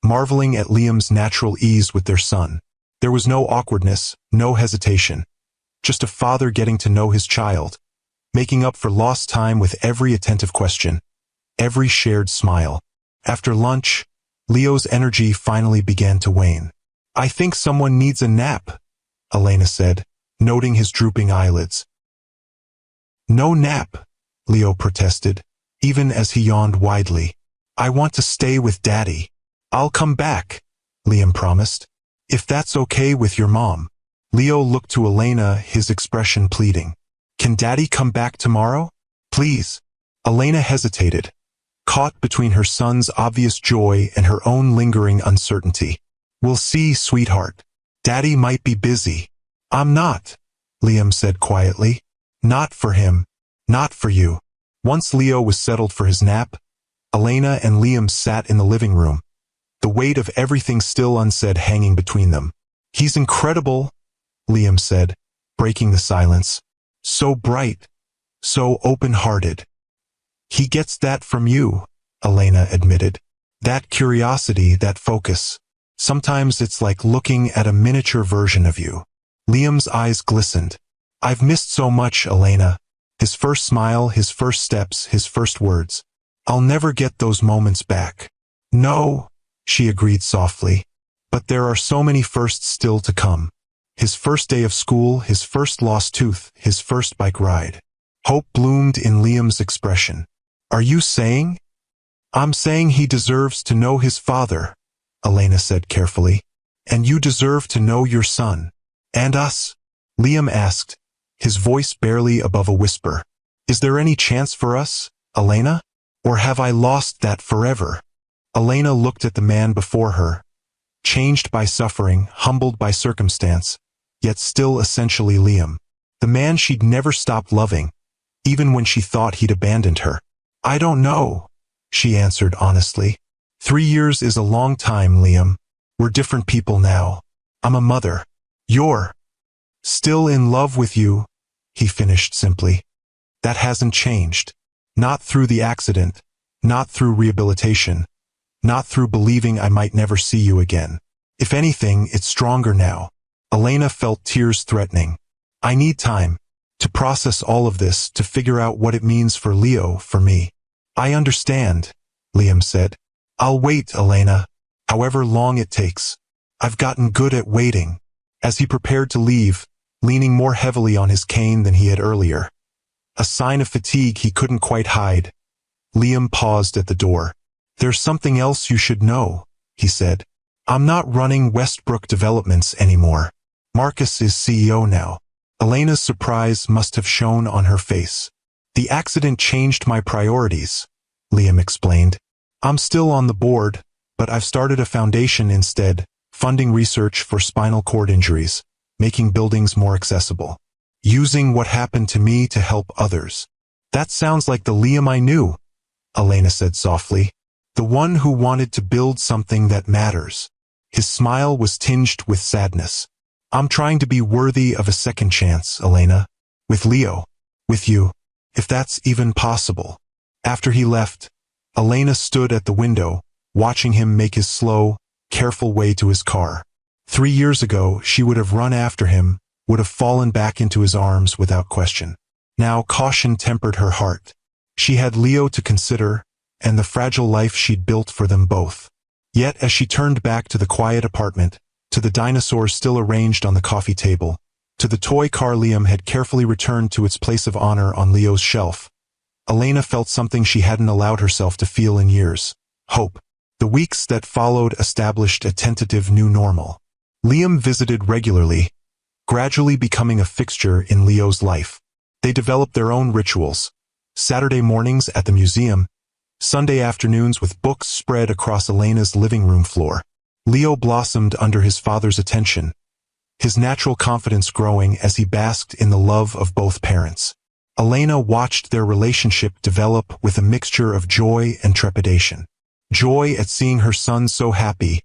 marveling at Liam's natural ease with their son. There was no awkwardness, no hesitation. Just a father getting to know his child, making up for lost time with every attentive question, every shared smile. After lunch, Leo's energy finally began to wane. "I think someone needs a nap," Elena said, noting his drooping eyelids. "No nap," Leo protested, even as he yawned widely. "I want to stay with Daddy." "I'll come back," Liam promised. "If that's okay with your mom." Leo looked to Elena, his expression pleading. "Can Daddy come back tomorrow? Please." Elena hesitated, caught between her son's obvious joy and her own lingering uncertainty. "We'll see, sweetheart. Daddy might be busy." "I'm not," Liam said quietly. "Not for him. Not for you." Once Leo was settled for his nap, Elena and Liam sat in the living room, the weight of everything still unsaid hanging between them. "He's incredible," Liam said, breaking the silence. "So bright, so open-hearted." "He gets that from you," Elena admitted. "That curiosity, that focus. Sometimes it's like looking at a miniature version of you." Liam's eyes glistened. "I've missed so much, Elena." His first smile, his first steps, his first words. "I'll never get those moments back." "No," she agreed softly. "But there are so many firsts still to come." His first day of school, his first lost tooth, his first bike ride. Hope bloomed in Liam's expression. "Are you saying?" "I'm saying he deserves to know his father," Elena said carefully. "And you deserve to know your son." "And us?" Liam asked, his voice barely above a whisper. Is there any chance for us, Elena? Or have I lost that forever? Elena looked at the man before her, changed by suffering, humbled by circumstance, yet still essentially Liam. The man she'd never stopped loving, even when she thought he'd abandoned her. I don't know, she answered honestly. 3 years is a long time, Liam. We're different people now. I'm a mother. You're still in love with you, he finished simply. That hasn't changed. Not through the accident, not through rehabilitation, not through believing I might never see you again. If anything, it's stronger now. Elena felt tears threatening. I need time to process all of this, to figure out what it means for Leo, for me. I understand, Liam said. I'll wait, Elena, however long it takes. I've gotten good at waiting. As he prepared to leave, leaning more heavily on his cane than he had earlier, a sign of fatigue he couldn't quite hide, Liam paused at the door. There's something else you should know, he said. I'm not running Westbrook Developments anymore. Marcus is CEO now. Elena's surprise must have shown on her face. The accident changed my priorities, Liam explained. I'm still on the board, but I've started a foundation instead, funding research for spinal cord injuries, making buildings more accessible, using what happened to me to help others. That sounds like the Liam I knew, Elena said softly. The one who wanted to build something that matters. His smile was tinged with sadness. I'm trying to be worthy of a second chance, Elena. With Leo. With you. If that's even possible. After he left, Elena stood at the window, watching him make his slow, careful way to his car. 3 years ago, she would have run after him, would have fallen back into his arms without question. Now caution tempered her heart. She had Leo to consider, and the fragile life she'd built for them both. Yet as she turned back to the quiet apartment, to the dinosaurs still arranged on the coffee table, to the toy car Liam had carefully returned to its place of honor on Leo's shelf, Elena felt something she hadn't allowed herself to feel in years. Hope. The weeks that followed established a tentative new normal. Liam visited regularly, gradually becoming a fixture in Leo's life. They developed their own rituals. Saturday mornings at the museum, Sunday afternoons with books spread across Elena's living room floor. Leo blossomed under his father's attention, his natural confidence growing as he basked in the love of both parents. Elena watched their relationship develop with a mixture of joy and trepidation. Joy at seeing her son so happy,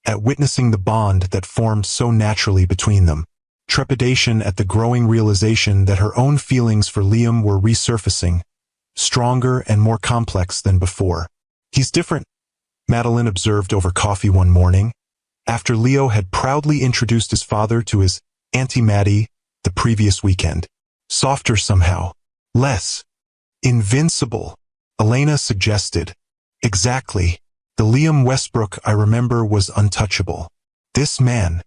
at witnessing the bond that formed so naturally between them. Trepidation at the growing realization that her own feelings for Liam were resurfacing, stronger and more complex than before. He's different, Madeline observed over coffee one morning, after Leo had proudly introduced his father to his Auntie Maddie the previous weekend. Softer somehow. Less invincible, Elena suggested. Exactly. The Liam Westbrook I remember was untouchable. This man.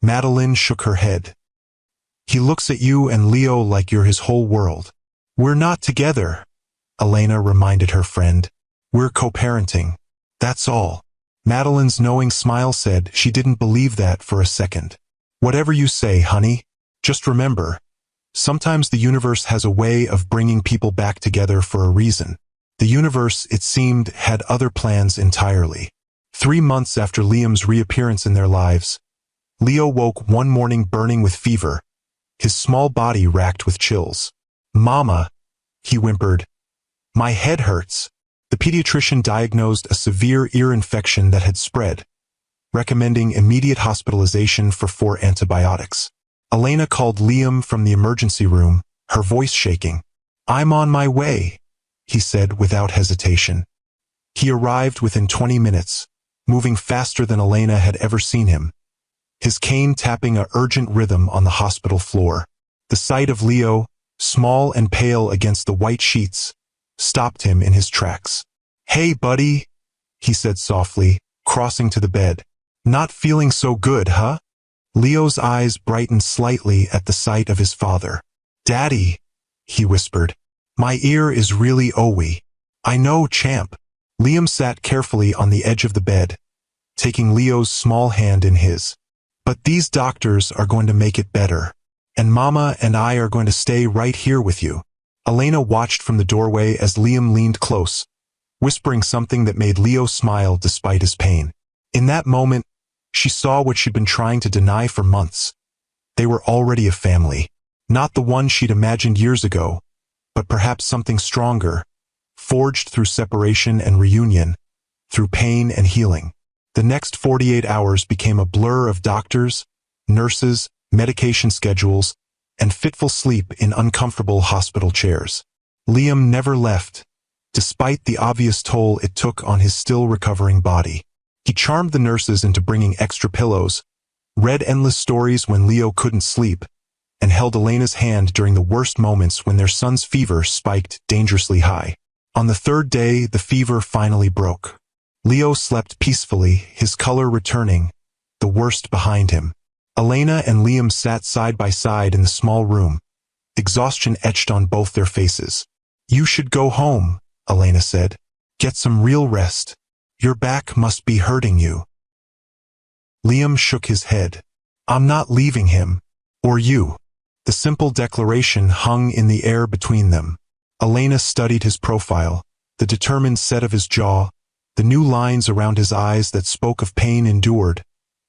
Madeline shook her head. He looks at you and Leo like you're his whole world. We're not together, Elena reminded her friend. We're co-parenting. That's all. Madeline's knowing smile said she didn't believe that for a second. Whatever you say, honey. Just remember, sometimes the universe has a way of bringing people back together for a reason. The universe, it seemed, had other plans entirely. 3 months after Liam's reappearance in their lives, Leo woke one morning burning with fever, his small body racked with chills. Mama, he whimpered. My head hurts. The pediatrician diagnosed a severe ear infection that had spread, recommending immediate hospitalization for 4 antibiotics. Elena called Liam from the emergency room, her voice shaking. I'm on my way, he said without hesitation. He arrived within 20 minutes, moving faster than Elena had ever seen him, his cane tapping a urgent rhythm on the hospital floor. The sight of Leo, small and pale against the white sheets, stopped him in his tracks. Hey, buddy, he said softly, crossing to the bed. Not feeling so good, huh? Leo's eyes brightened slightly at the sight of his father. Daddy, he whispered. My ear is really owy. I know, champ. Liam sat carefully on the edge of the bed, taking Leo's small hand in his. But these doctors are going to make it better. And Mama and I are going to stay right here with you. Elena watched from the doorway as Liam leaned close, whispering something that made Leo smile despite his pain. In that moment, she saw what she'd been trying to deny for months. They were already a family. Not the one she'd imagined years ago, but perhaps something stronger, forged through separation and reunion, through pain and healing. The next 48 hours became a blur of doctors, nurses, medication schedules, and fitful sleep in uncomfortable hospital chairs. Liam never left, despite the obvious toll it took on his still recovering body. He charmed the nurses into bringing extra pillows, read endless stories when Leo couldn't sleep, and held Elena's hand during the worst moments when their son's fever spiked dangerously high. On the third day, the fever finally broke. Leo slept peacefully, his color returning, the worst behind him. Elena and Liam sat side by side in the small room, exhaustion etched on both their faces. "You should go home," Elena said. "Get some real rest. Your back must be hurting you." Liam shook his head. "I'm not leaving him. Or you." The simple declaration hung in the air between them. Elena studied his profile, the determined set of his jaw, the new lines around his eyes that spoke of pain endured,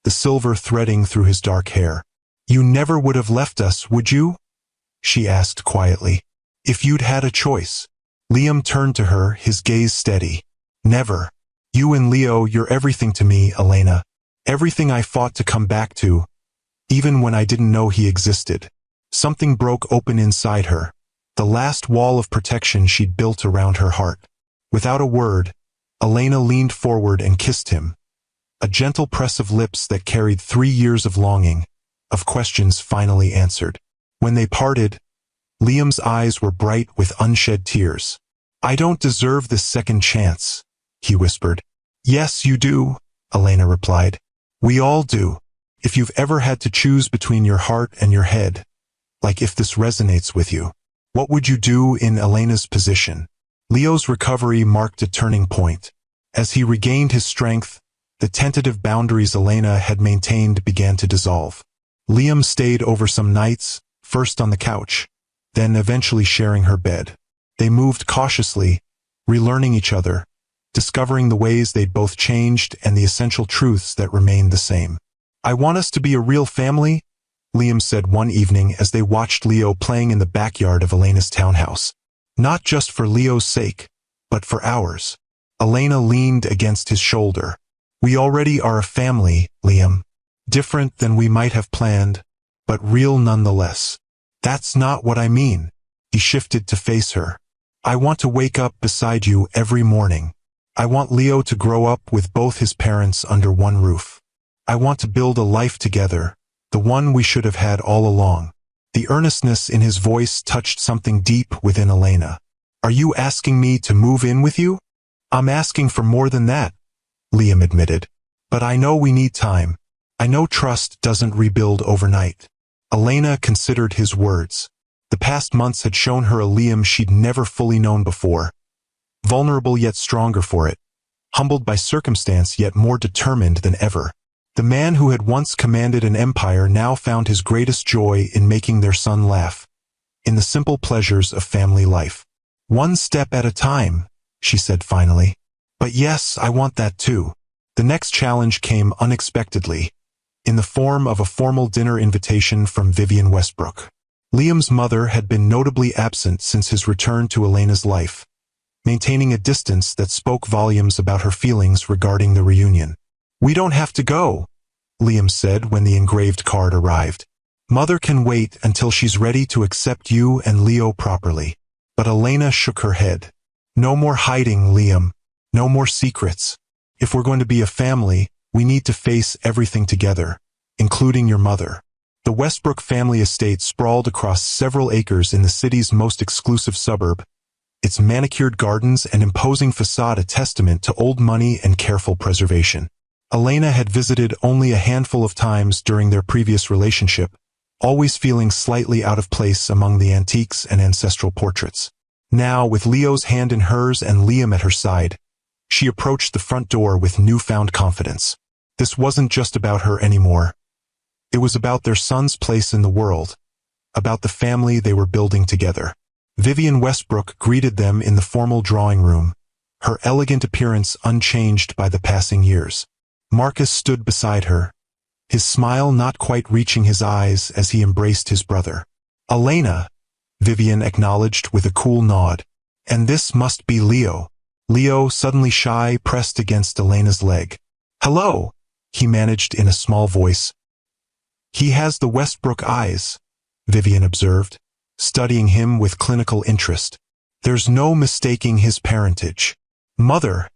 the silver threading through his dark hair. "You never would have left us, would you?" she asked quietly. "If you'd had a choice." Liam turned to her, his gaze steady. "Never. You and Leo, you're everything to me, Elena. Everything I fought to come back to, even when I didn't know he existed." Something broke open inside her, the last wall of protection she'd built around her heart. Without a word, Elena leaned forward and kissed him. A gentle press of lips that carried 3 years of longing, of questions finally answered. When they parted, Liam's eyes were bright with unshed tears. "I don't deserve this second chance," he whispered. "Yes, you do," Elena replied. "We all do. If you've ever had to choose between your heart and your head, like if this resonates with you, what would you do in Elena's position?" Leo's recovery marked a turning point. As he regained his strength, the tentative boundaries Elena had maintained began to dissolve. Liam stayed over some nights, first on the couch, then eventually sharing her bed. They moved cautiously, relearning each other, discovering the ways they'd both changed and the essential truths that remained the same. "I want us to be a real family," Liam said one evening as they watched Leo playing in the backyard of Elena's townhouse. "Not just for Leo's sake, but for ours." Elena leaned against his shoulder. "We already are a family, Liam. Different than we might have planned, but real nonetheless." "That's not what I mean." He shifted to face her. "I want to wake up beside you every morning. I want Leo to grow up with both his parents under one roof. I want to build a life together, the one we should have had all along." The earnestness in his voice touched something deep within Elena. "Are you asking me to move in with you?" "I'm asking for more than that," Liam admitted. "But I know we need time. I know trust doesn't rebuild overnight." Elena considered his words. The past months had shown her a Liam she'd never fully known before. Vulnerable yet stronger for it. Humbled by circumstance yet more determined than ever. The man who had once commanded an empire now found his greatest joy in making their son laugh. In the simple pleasures of family life. "One step at a time," she said finally. "But yes, I want that too." The next challenge came unexpectedly, in the form of a formal dinner invitation from Vivian Westbrook. Liam's mother had been notably absent since his return to Elena's life, maintaining a distance that spoke volumes about her feelings regarding the reunion. "We don't have to go," Liam said when the engraved card arrived. "Mother can wait until she's ready to accept you and Leo properly." But Elena shook her head. "No more hiding, Liam. No more secrets. If we're going to be a family, we need to face everything together, including your mother." The Westbrook family estate sprawled across several acres in the city's most exclusive suburb, its manicured gardens and imposing facade a testament to old money and careful preservation. Elena had visited only a handful of times during their previous relationship, always feeling slightly out of place among the antiques and ancestral portraits. Now, with Leo's hand in hers and Liam at her side, she approached the front door with newfound confidence. This wasn't just about her anymore. It was about their son's place in the world, about the family they were building together. Vivian Westbrook greeted them in the formal drawing room, her elegant appearance unchanged by the passing years. Marcus stood beside her, his smile not quite reaching his eyes as he embraced his brother. "Elena," Vivian acknowledged with a cool nod. "And this must be Leo." Leo, suddenly shy, pressed against Elena's leg. "Hello," he managed in a small voice. "He has the Westbrook eyes," Vivian observed, studying him with clinical interest. "There's no mistaking his parentage." "Mother,"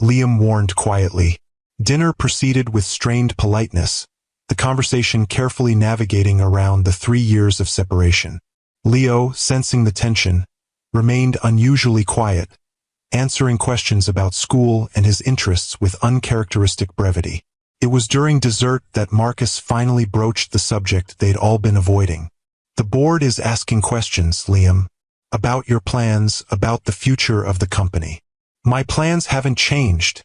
Liam warned quietly. Dinner proceeded with strained politeness, the conversation carefully navigating around the 3 years of separation. Leo, sensing the tension, remained unusually quiet, answering questions about school and his interests with uncharacteristic brevity. It was during dessert that Marcus finally broached the subject they'd all been avoiding. "The board is asking questions, Liam, about your plans, about the future of the company." "My plans haven't changed,"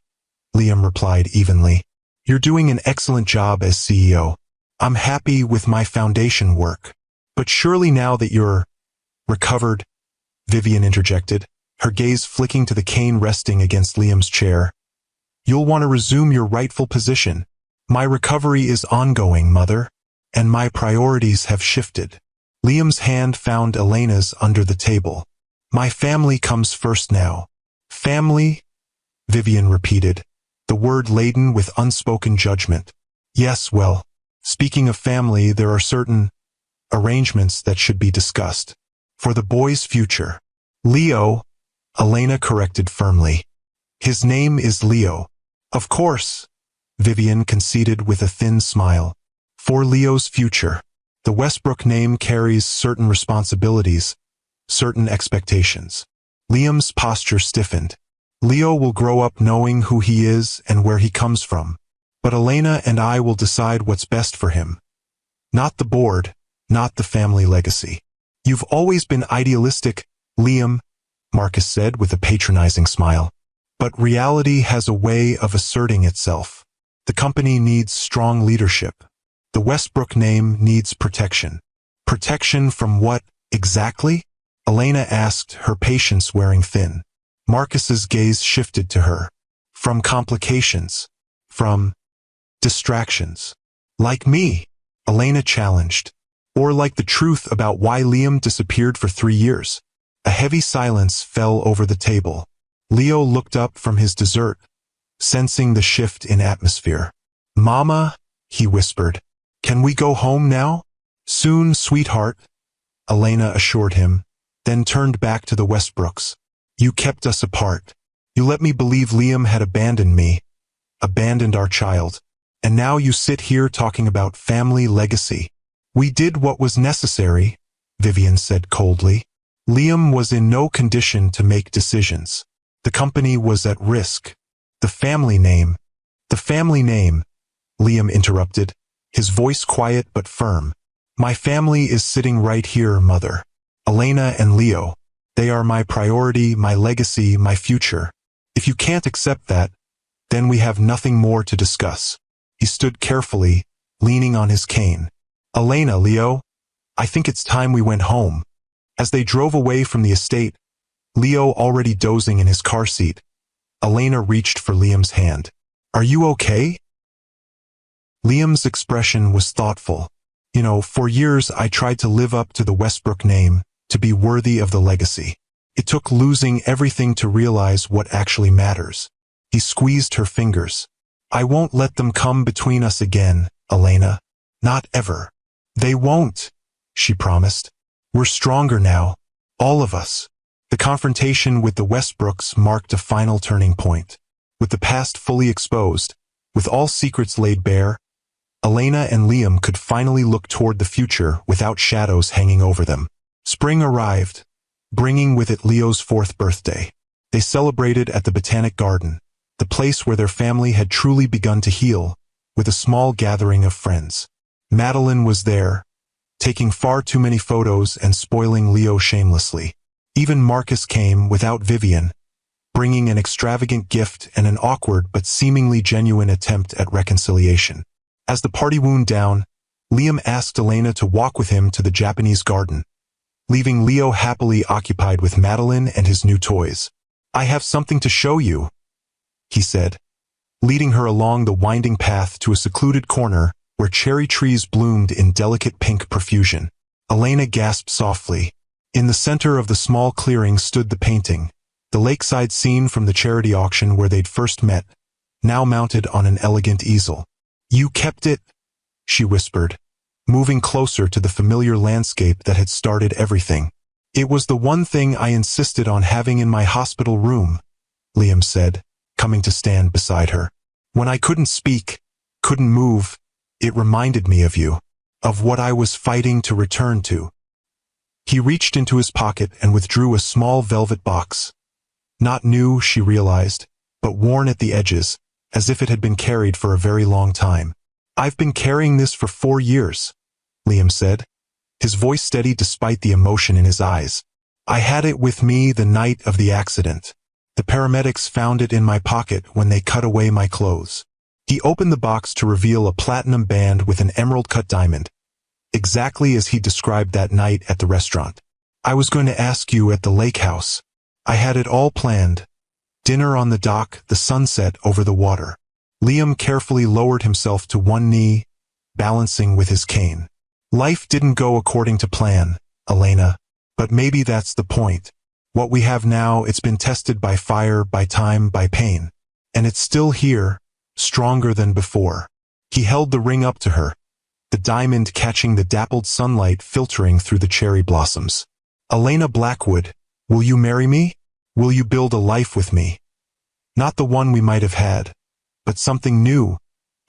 Liam replied evenly. "You're doing an excellent job as CEO. I'm happy with my foundation work. But surely now that you're recovered," Vivian interjected, her gaze flicking to the cane resting against Liam's chair, "you'll want to resume your rightful position." "My recovery is ongoing, Mother, and my priorities have shifted." Liam's hand found Elena's under the table. "My family comes first now." "Family?" Vivian repeated, the word laden with unspoken judgment. "Yes, well, speaking of family, there are certain arrangements that should be discussed. For the boy's future." "Leo," Elena corrected firmly. "His name is Leo." "Of course," Vivian conceded with a thin smile. "For Leo's future. The Westbrook name carries certain responsibilities, certain expectations." Liam's posture stiffened. "Leo will grow up knowing who he is and where he comes from. But Elena and I will decide what's best for him. Not the board, not the family legacy." "You've always been idealistic, Liam," Marcus said with a patronizing smile. "But reality has a way of asserting itself. The company needs strong leadership. The Westbrook name needs protection." "Protection from what, exactly?" Elena asked, her patience wearing thin. Marcus's gaze shifted to her. "From complications. From distractions. Like me," Elena challenged. "Or like the truth about why Liam disappeared for 3 years." A heavy silence fell over the table. Leo looked up from his dessert, sensing the shift in atmosphere. "Mama," he whispered, "can we go home now?" "Soon, sweetheart," Elena assured him, then turned back to the Westbrooks. "You kept us apart. You let me believe Liam had abandoned me, abandoned our child. And now you sit here talking about family legacy." "We did what was necessary," Vivian said coldly. Liam was in no condition to make decisions. The company was at risk. "The family name," Liam interrupted, his voice quiet but firm. "My family is sitting right here, Mother. Elena and Leo. They are my priority, my legacy, my future. If you can't accept that, then we have nothing more to discuss." He stood carefully, leaning on his cane. "Elena, Leo, I think it's time we went home." As they drove away from the estate, Leo already dozing in his car seat, Elena reached for Liam's hand. "Are you okay?" Liam's expression was thoughtful. "You know, for years I tried to live up to the Westbrook name, to be worthy of the legacy. It took losing everything to realize what actually matters." He squeezed her fingers. "I won't let them come between us again, Elena. Not ever." "They won't," she promised. "We're stronger now. All of us." The confrontation with the Westbrooks marked a final turning point. With the past fully exposed, with all secrets laid bare, Elena and Liam could finally look toward the future without shadows hanging over them. Spring arrived, bringing with it Leo's 4th birthday. They celebrated at the Botanic Garden, the place where their family had truly begun to heal, with a small gathering of friends. Madeline was there, taking far too many photos and spoiling Leo shamelessly. Even Marcus came without Vivian, bringing an extravagant gift and an awkward but seemingly genuine attempt at reconciliation. As the party wound down, Liam asked Elena to walk with him to the Japanese garden, leaving Leo happily occupied with Madeline and his new toys. "I have something to show you," he said, leading her along the winding path to a secluded corner where cherry trees bloomed in delicate pink profusion. Elena gasped softly. In the center of the small clearing stood the painting, the lakeside scene from the charity auction where they'd first met, now mounted on an elegant easel. "You kept it?" she whispered, moving closer to the familiar landscape that had started everything. "It was the one thing I insisted on having in my hospital room," Liam said, coming to stand beside her. "When I couldn't speak, couldn't move, it reminded me of you, of what I was fighting to return to." He reached into his pocket and withdrew a small velvet box. Not new, she realized, but worn at the edges, as if it had been carried for a very long time. "I've been carrying this for 4 years, Liam said, his voice steady despite the emotion in his eyes. "I had it with me the night of the accident. The paramedics found it in my pocket when they cut away my clothes." He opened the box to reveal a platinum band with an emerald-cut diamond, exactly as he described that night at the restaurant. "I was going to ask you at the lake house. I had it all planned. Dinner on the dock, the sunset over the water." Liam carefully lowered himself to one knee, balancing with his cane. "Life didn't go according to plan, Elena, but maybe that's the point. What we have now, it's been tested by fire, by time, by pain. And it's still here, stronger than before." He held the ring up to her, the diamond catching the dappled sunlight filtering through the cherry blossoms. "Elena Blackwood, will you marry me? Will you build a life with me? Not the one we might have had, but something new,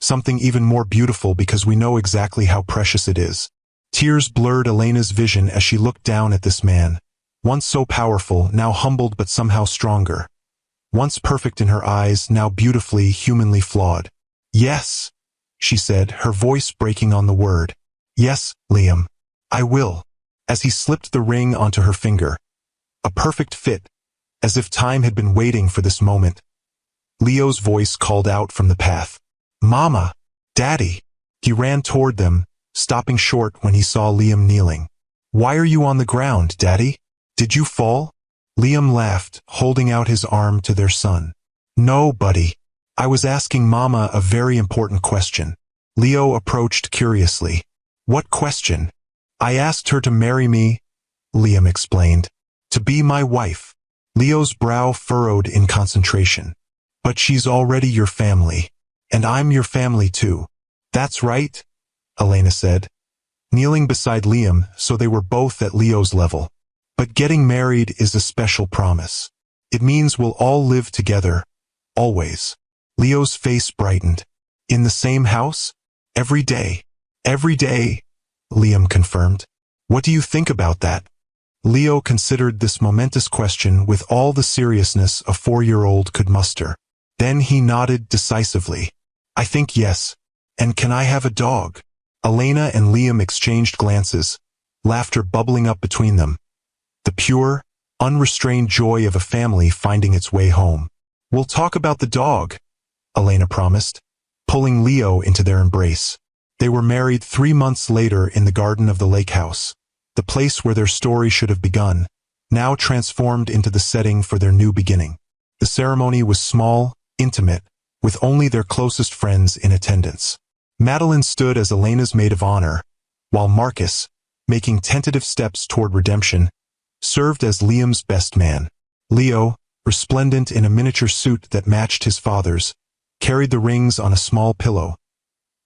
something even more beautiful because we know exactly how precious it is." Tears blurred Elena's vision as she looked down at this man, once so powerful, now humbled but somehow stronger. Once perfect in her eyes, now beautifully, humanly flawed. "Yes," she said, her voice breaking on the word. "Yes, Liam, I will." As he slipped the ring onto her finger, a perfect fit, as if time had been waiting for this moment. Leo's voice called out from the path. "Mama! Daddy!" He ran toward them, stopping short when he saw Liam kneeling. "Why are you on the ground, Daddy? Did you fall?" Liam laughed, holding out his arm to their son. "No, buddy. I was asking Mama a very important question." Leo approached curiously. "What question?" "I asked her to marry me," Liam explained. "To be my wife." Leo's brow furrowed in concentration. "But she's already your family. And I'm your family too." "That's right," Elena said, kneeling beside Liam so they were both at Leo's level. "But getting married is a special promise. It means we'll all live together, always." Leo's face brightened. "In the same house? Every day?" "Every day," Liam confirmed. "What do you think about that?" Leo considered this momentous question with all the seriousness a 4-year-old could muster. Then he nodded decisively. "I think yes. And can I have a dog?" Elena and Liam exchanged glances, laughter bubbling up between them. The pure, unrestrained joy of a family finding its way home. "We'll talk about the dog," Elena promised, pulling Leo into their embrace. They were married 3 months later in the garden of the lake house, the place where their story should have begun, now transformed into the setting for their new beginning. The ceremony was small, intimate, with only their closest friends in attendance. Madeline stood as Elena's maid of honor, while Marcus, making tentative steps toward redemption, served as Liam's best man. Leo, resplendent in a miniature suit that matched his father's, carried the rings on a small pillow,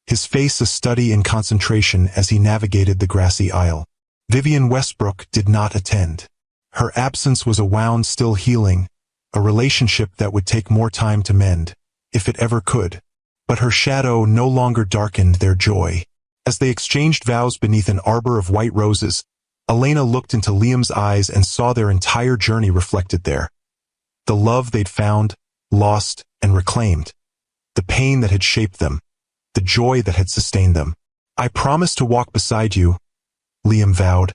his face a study in concentration as he navigated the grassy aisle. Vivian Westbrook did not attend. Her absence was a wound still healing, a relationship that would take more time to mend, if it ever could. But her shadow no longer darkened their joy. As they exchanged vows beneath an arbor of white roses, Elena looked into Liam's eyes and saw their entire journey reflected there. The love they'd found, lost, and reclaimed. The pain that had shaped them. The joy that had sustained them. "I promise to walk beside you," Liam vowed,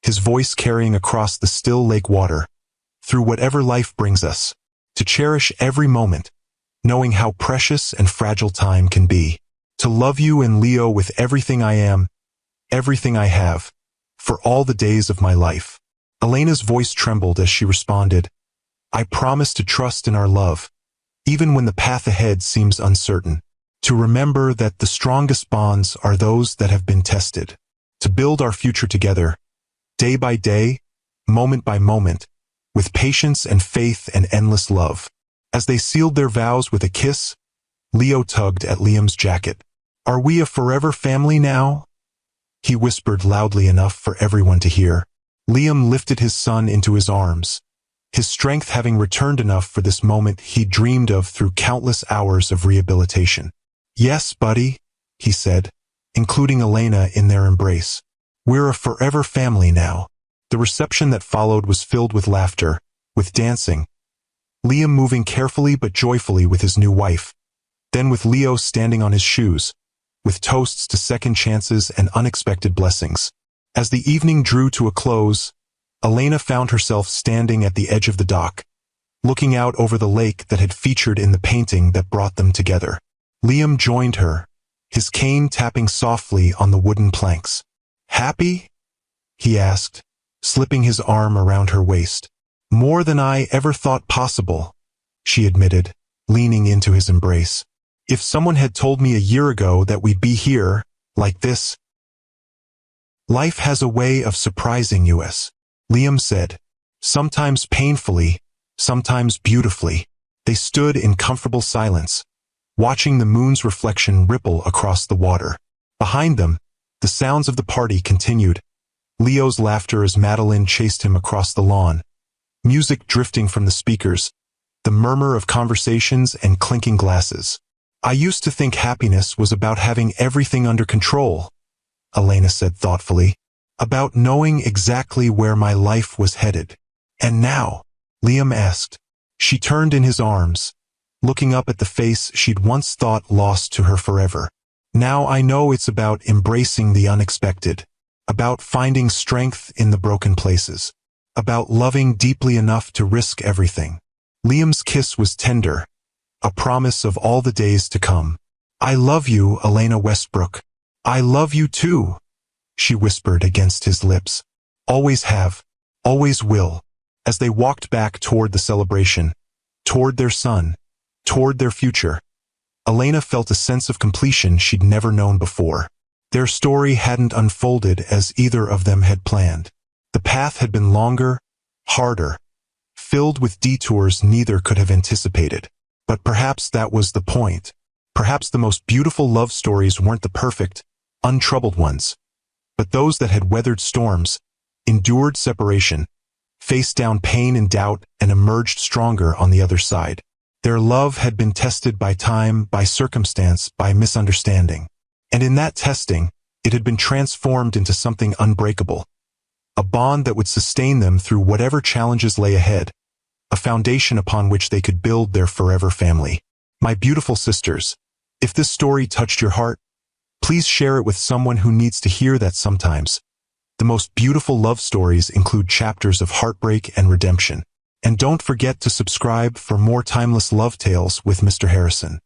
his voice carrying across the still lake water, "through whatever life brings us, to cherish every moment, knowing how precious and fragile time can be. To love you and Leo with everything I am, everything I have, for all the days of my life." Elena's voice trembled as she responded, I promise to trust in our love, even when the path ahead seems uncertain. To remember that the strongest bonds are those that have been tested. To build our future together, day by day, moment by moment, with patience and faith and endless love. As they sealed their vows with a kiss, Leo tugged at Liam's jacket. Are we a forever family now? He whispered loudly enough for everyone to hear. Liam lifted his son into his arms, his strength having returned enough for this moment he dreamed of through countless hours of rehabilitation. Yes, buddy, he said, including Elena in their embrace. We're a forever family now. The reception that followed was filled with laughter, with dancing, Liam moving carefully but joyfully with his new wife, then with Leo standing on his shoes, with toasts to second chances and unexpected blessings. As the evening drew to a close, Elena found herself standing at the edge of the dock, looking out over the lake that had featured in the painting that brought them together. Liam joined her, his cane tapping softly on the wooden planks. Happy? He asked, slipping his arm around her waist. More than I ever thought possible, she admitted, leaning into his embrace. If someone had told me a year ago that we'd be here, like this. Life has a way of surprising us, Liam said, sometimes painfully, sometimes beautifully. They stood in comfortable silence, watching the moon's reflection ripple across the water. Behind them, the sounds of the party continued. Leo's laughter as Madeline chased him across the lawn, music drifting from the speakers, the murmur of conversations and clinking glasses. I used to think happiness was about having everything under control, Elena said thoughtfully, about knowing exactly where my life was headed. And now? Liam asked. She turned in his arms, looking up at the face she'd once thought lost to her forever. Now I know it's about embracing the unexpected, about finding strength in the broken places, about loving deeply enough to risk everything. Liam's kiss was tender, a promise of all the days to come. I love you, Elena Westbrook. I love you too, she whispered against his lips. Always have, always will. As they walked back toward the celebration, toward their son, toward their future, Elena felt a sense of completion she'd never known before. Their story hadn't unfolded as either of them had planned. The path had been longer, harder, filled with detours neither could have anticipated. But perhaps that was the point. Perhaps the most beautiful love stories weren't the perfect, untroubled ones, but those that had weathered storms, endured separation, faced down pain and doubt, and emerged stronger on the other side. Their love had been tested by time, by circumstance, by misunderstanding. And in that testing, it had been transformed into something unbreakable, a bond that would sustain them through whatever challenges lay ahead, a foundation upon which they could build their forever family. My beautiful sisters, if this story touched your heart, please share it with someone who needs to hear that sometimes. The most beautiful love stories include chapters of heartbreak and redemption. And don't forget to subscribe for more timeless love tales with Mr. Harrison.